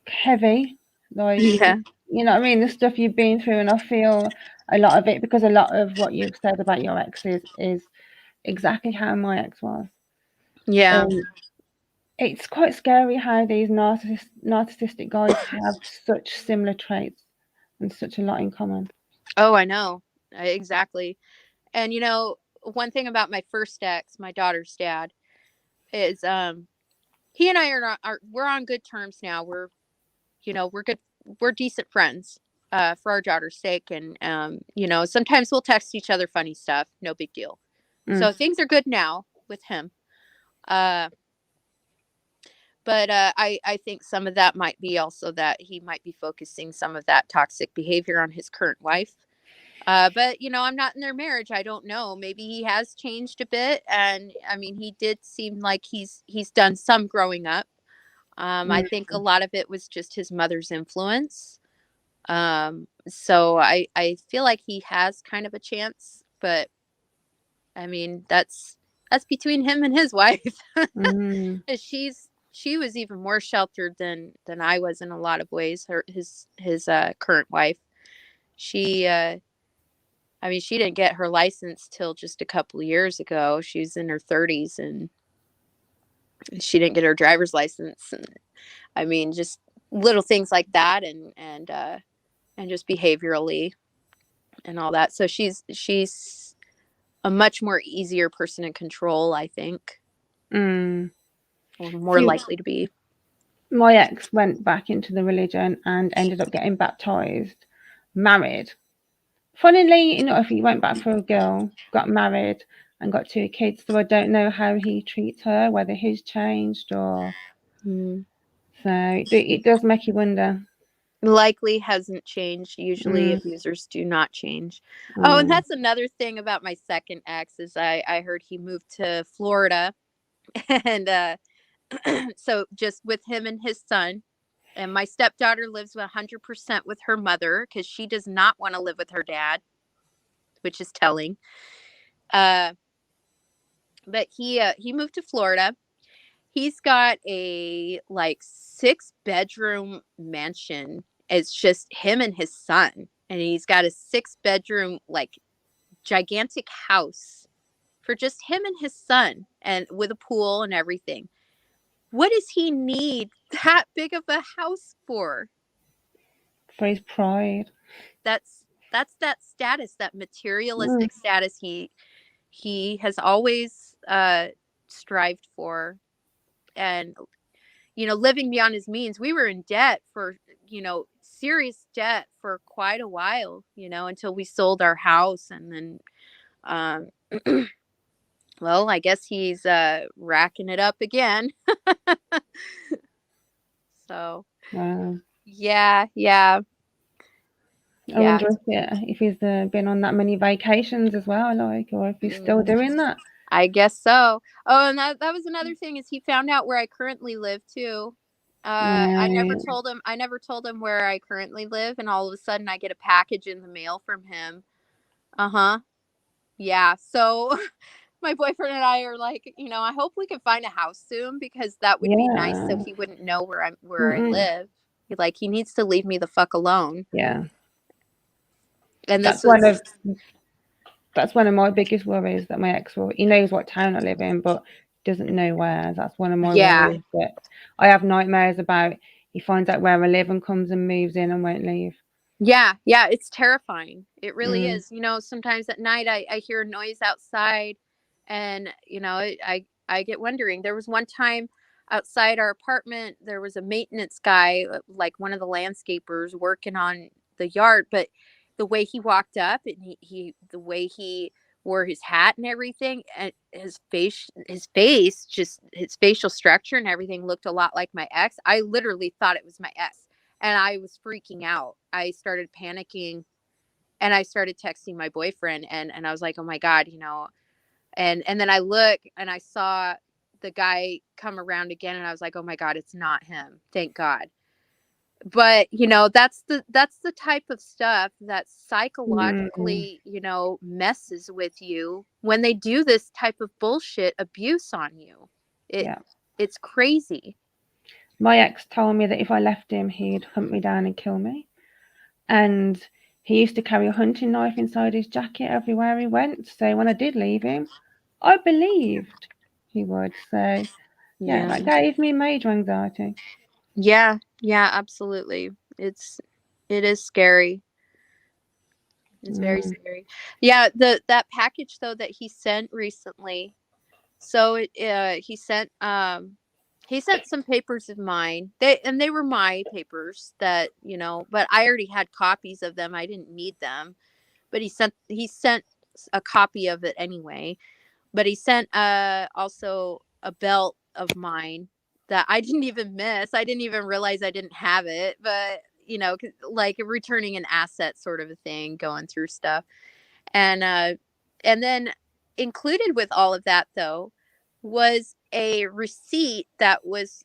heavy, like, Yeah. you know what I mean? The stuff you've been through, and I feel a lot of it, because a lot of what you've said about your ex is exactly how my ex was. Yeah. It's quite scary how these narcissistic guys have such similar traits and such a lot in common. Oh, I know. Exactly. And, you know, one thing about my first ex, my daughter's dad, is, he and I we're on good terms now. We're, you know, we're good. We're decent friends, for our daughter's sake. And, you know, sometimes we'll text each other funny stuff. No big deal. So things are good now with him. But I think some of that might be also that he might be focusing some of that toxic behavior on his current wife. But, you know, I'm not in their marriage. I don't know. Maybe he has changed a bit. And I mean, he did seem like he's done some growing up. I think a lot of it was just his mother's influence. So I feel like he has kind of a chance. But I mean, that's between him and his wife. She was even more sheltered than I was in a lot of ways. His current wife. She I mean, she didn't get her license till just a couple of years ago. She's in her 30s and she didn't get her driver's license. And I mean, just little things like that, and just behaviorally and all that. So she's a much more easier person in control, I think. Or more likely to be. My ex went back into the religion and ended up getting baptized, married. Funnily enough, he went back for a girl, got married, and got 2 kids. So I don't know how he treats her, whether he's changed or. So it does make you wonder. Likely hasn't changed. Usually abusers do not change. Oh, and that's another thing about my second ex is I heard he moved to Florida. And so just with him and his son. And my stepdaughter lives 100% with her mother because she does not want to live with her dad, which is telling. But he moved to Florida. He's got a like 6-bedroom mansion. It's just him and his son. And he's got a 6-bedroom, like, gigantic house for just him and his son, and with a pool and everything. What does he need that big of a house for? For his pride. That's that's that status, that materialistic status he has always strived for. And living beyond his means. We were in debt for, serious debt for quite a while, until we sold our house. And then um well, I guess he's racking it up again. So Wow. yeah, yeah, I yeah. wonder if he's been on that many vacations as well, like, or if he's still Mm, doing that. I guess so. Oh, and that was another thing, is he found out where I currently live too. Right. I never told him where I currently live, and all of a sudden I get a package in the mail from him. Uh-huh. Yeah. So my boyfriend and I are like, I hope we can find a house soon, because that would be nice, so Yeah. he wouldn't know where I Mm-mm. live. Like, he needs to leave me the fuck alone. Yeah. And this That's one was of that's one of my biggest worries, that my ex will, he knows what town I live in, but doesn't know where. That's one of my yeah. worries, that I have nightmares about. He finds out where I live and comes and moves in and won't leave. Yeah, yeah, it's terrifying. It really Mm. is. Sometimes at night I hear noise outside, and I get wondering. There was one time outside our apartment, there was a maintenance guy, like one of the landscapers, working on the yard, but the way he walked up, and the way he wore his hat and everything, and his face, just his facial structure and everything looked a lot like my ex. I literally thought it was my ex, and I was freaking out. I started panicking, and I started texting my boyfriend, and I was like, "Oh my God," and then I look and I saw the guy come around again, and I was like, "Oh my God, it's not him. Thank God." But, that's the type of stuff that Mm. psychologically, messes with you when they do this type of bullshit abuse on you. It Yeah. it's crazy. My ex told me that if I left him, he'd hunt me down and kill me. And he used to carry a hunting knife inside his jacket everywhere he went. So when I did leave him, I believed he would. So yeah, Yeah. that gave me major anxiety. Yeah, yeah, absolutely. It is scary. It's very Mm. scary. Yeah, that package though that he sent recently. So he sent some papers of mine. They were my papers that, but I already had copies of them. I didn't need them. But he sent a copy of it anyway. But he sent also a belt of mine that I didn't even miss. I didn't even realize I didn't have it, but like returning an asset sort of a thing, going through stuff. And then included with all of that though was a receipt that was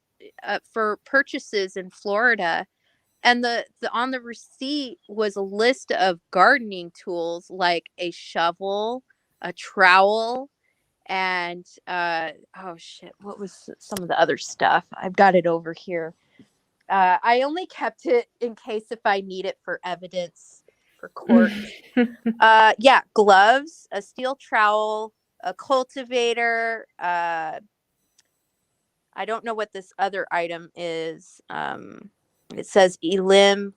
for purchases in Florida, and the on the receipt was a list of gardening tools, like a shovel, a trowel, and oh shit, what was some of the other stuff? I've got it over here. I only kept it in case if I need it for evidence for court. Yeah, gloves, a steel trowel, a cultivator. I don't know what this other item is. It says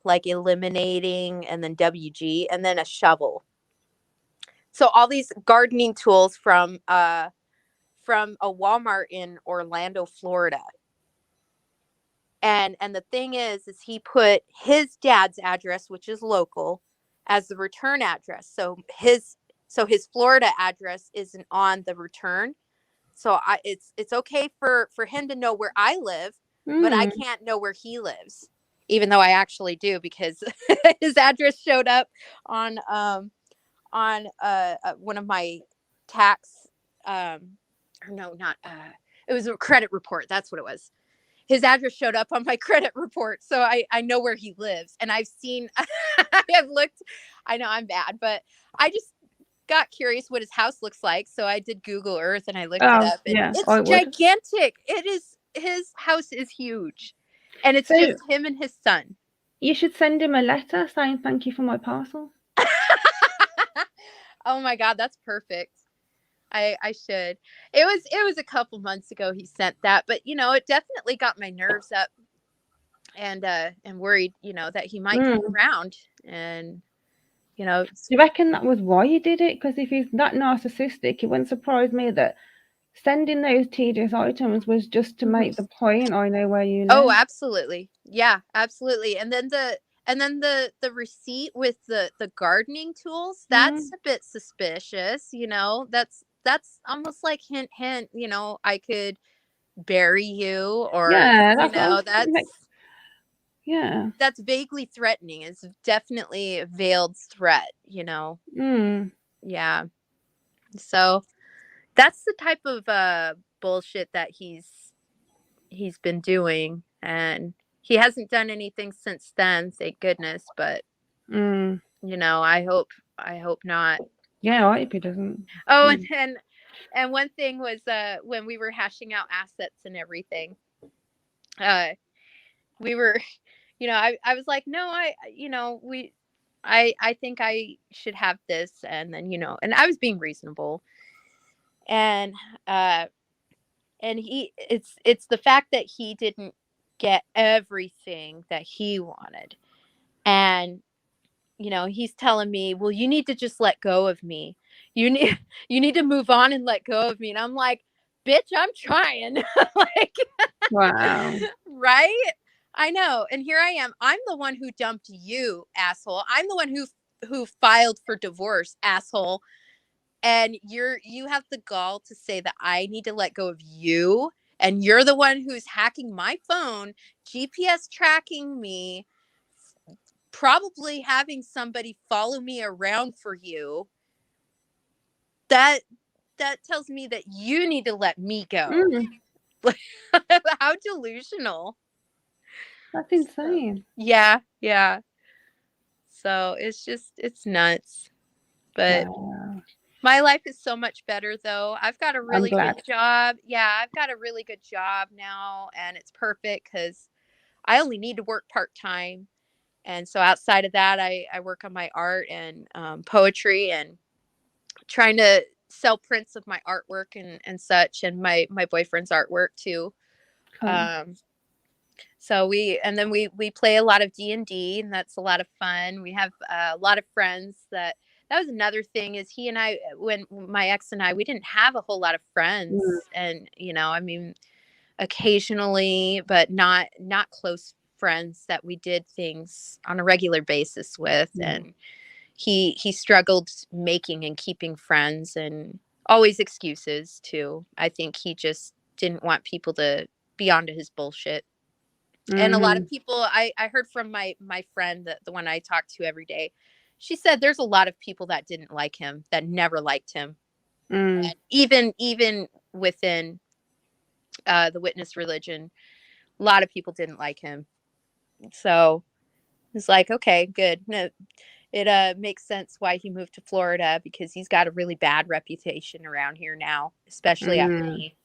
like eliminating, and then WG, and then a shovel. So all these gardening tools from a Walmart in Orlando, Florida. And the thing is he put his dad's address, which is local, as the return address. So his Florida address isn't on the return. So it's okay for him to know where I live, but I Mm. can't know where he lives, even though I actually do, because his address showed up on one of my tax or no, not it was a credit report. That's what it was. His address showed up on my credit report, so I know where he lives, and I've seen I have looked. I know I'm bad, but I just got curious what his house looks like, so I did Google Earth and I looked it Oh up, and yeah, it's I would. gigantic. His house is huge, and it's So just him and his son. you should send him a letter saying thank you for my parcel. Oh my God, that's perfect. I should. It was a couple months ago he sent that, but it definitely got my nerves up, and worried, that he might come Mm. around and you know. Do you reckon that was why he did it? Because if he's that narcissistic, it wouldn't surprise me that sending those tedious items was just to make the point, I know where you Oh, live. absolutely. Yeah, absolutely. And then the receipt with the gardening tools, that's a bit suspicious, you know. That's almost like hint hint, you know, I could bury you, or Yeah, you that's what I know, was like. Yeah. that's vaguely threatening. It's definitely a veiled threat, you know. Mm. Yeah. So that's the type of bullshit that he's been doing, and he hasn't done anything since then, thank goodness. But Mm. you know, I hope not. Yeah, I hope he doesn't. Oh, Mm. and one thing was when we were hashing out assets and everything, uh we were you know, I was like, no, I you know, I think I should have this, and then, you know, and I was being reasonable. And uh it's the fact that he didn't get everything that he wanted. And you know, he's telling me, well, you need to just let go of me. You need you need to move on and let go of me. And I'm like, bitch, I'm trying. Like, Wow. right? I know. And here I am. I'm the one who dumped you, asshole. I'm the one who filed for divorce, asshole. And you have the gall to say that I need to let go of you, and you're the one who's hacking my phone, GPS tracking me, probably having somebody follow me around for you. That tells me that you need to let me go. Mm. How delusional. That's So, insane. yeah, yeah. So it's nuts. But Wow. my life is so much better, though. I've got a I'm really good glad. job. Yeah, I've got a really good job now, and it's perfect because I only need to work part time. And so outside of that, I work on my art and poetry, and trying to sell prints of my artwork and such, and my boyfriend's artwork too. Cool. Um, so we play a lot of D&D, and that's a lot of fun. We have a lot of friends. That was another thing, is he and I, when my ex and I, we didn't have a whole lot of Mm. friends. And you know, I mean, occasionally, but not close friends that we did things on a regular basis with. Mm. And he struggled making and keeping friends, and always excuses too. I think he just didn't want people to be onto his bullshit. And a lot of Mm-hmm. people, I heard from my friend, the one I talk to every day, she said there's a lot of people that didn't like him, that never liked him. Mm. And even within the witness religion, a lot of people didn't like him. So it's like, okay, good. No, it makes sense why he moved to Florida, because he's got a really bad reputation around here now, especially after Mm. me.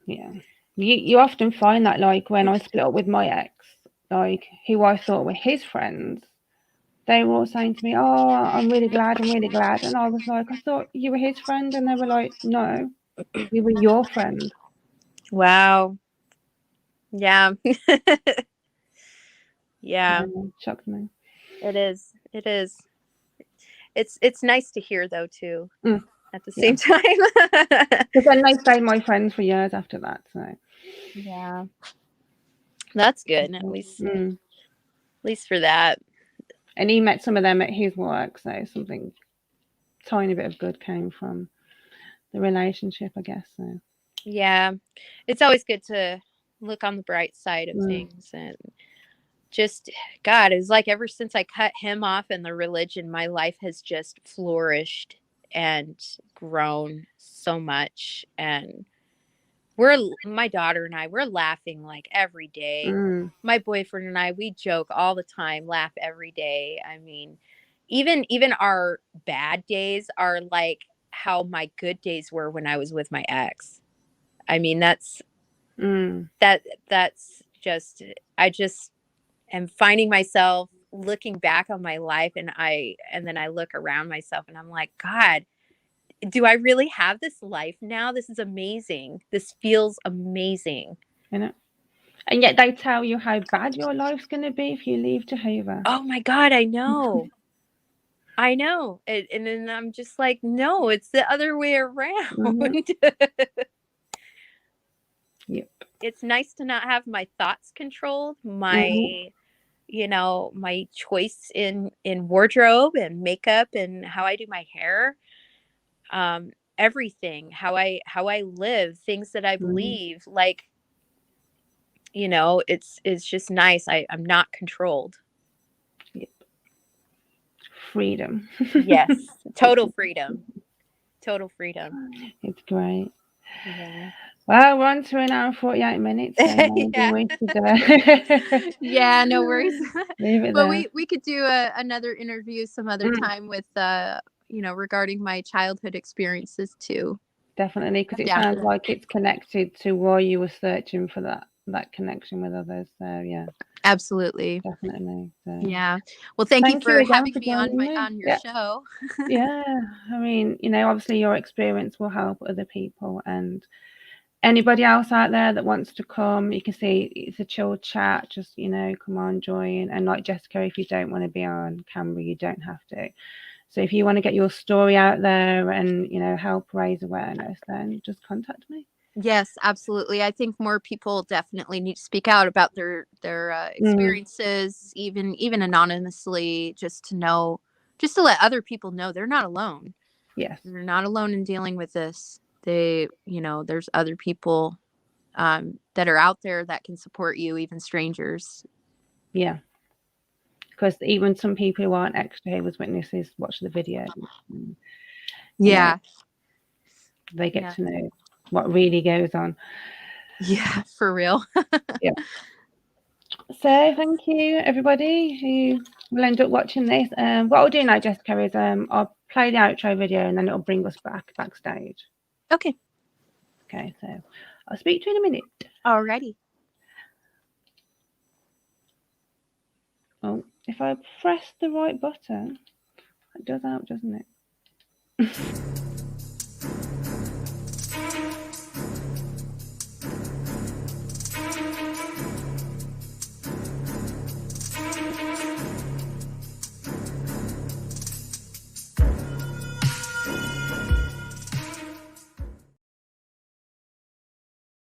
Yeah. You often find that, like, when I split up with my ex, like, who I thought were his friends, they were all saying to me, "Oh, I'm really glad, I'm really glad." And I was like, "I thought you were his friend." And they were like, "No, we were your friend." Wow. Yeah. Yeah, Yeah, shocked me. it is. It is. It's nice to hear, though, too, Mm, at the yeah. same time. Because then they stayed my friends for years after that. So, Yeah. That's good. At mm. least for that. And he met some of them at his work. So something tiny bit of good came from the relationship, I guess. So, Yeah. It's always good to look on the bright side of mm, things. And just, God, it was like ever since I cut him off in the religion, my life has just flourished and grown so much. And my daughter and I, we're laughing like every day. mm, My boyfriend and I, we joke all the time, laugh every day. I mean, even our bad days are like how my good days were when I was with my ex. I mean, mm, that's just, I just am finding myself looking back on my life, and then I look around myself and I'm like, God, do I really have this life now? This is amazing. This feels amazing. you know. And yet they tell you how bad your life's going to be if you leave Jehovah. Oh my God, I know. I know. And then I'm just like, no, it's the other way around. Yep. It's nice to not have my thoughts controlled, Mm-hmm. my choice in wardrobe and makeup and how I do my hair, everything, how I live, things that I Mm-hmm. believe, like, it's just nice. I'm not controlled. Yep. Freedom. Yes, total freedom. Total freedom. It's great. Yeah. Well, we're on to an hour and 48 minutes, so maybe Yeah. we should Yeah, no worries. leave it But there. we could do another interview some other Mm, time with regarding my childhood experiences too. definitely, because it Yeah. sounds like it's connected to why you were searching for that connection with others. So yeah, Absolutely. definitely. So Yeah. Well, thank you thank you for again having for me on joining me. your Yeah, show. yeah. I mean, obviously your experience will help other people, and anybody else out there that wants to come, you can see it's a chill chat. Just come on, join. And like Jessica, if you don't want to be on camera, you don't have to. So if you want to get your story out there and help raise awareness, then just contact me. Yes, absolutely. I think more people definitely need to speak out about their Mm, experiences, even anonymously, just to let other people know they're not alone. yes, They're not alone in dealing with this. There's other people that are out there that can support you, even strangers. yeah. Because even some people who aren't ex Jehovah's Witnesses watch the video. And, you know, Yeah, they get yeah, to know what really goes on. yeah, for real. Yeah. So thank you, everybody who will end up watching this. What I'll do now, Jessica, is I'll play the outro video and then it'll bring us backstage. Okay, Okay, so I'll speak to you in a minute. alrighty. Oh, if I press the right button, it does help, doesn't it?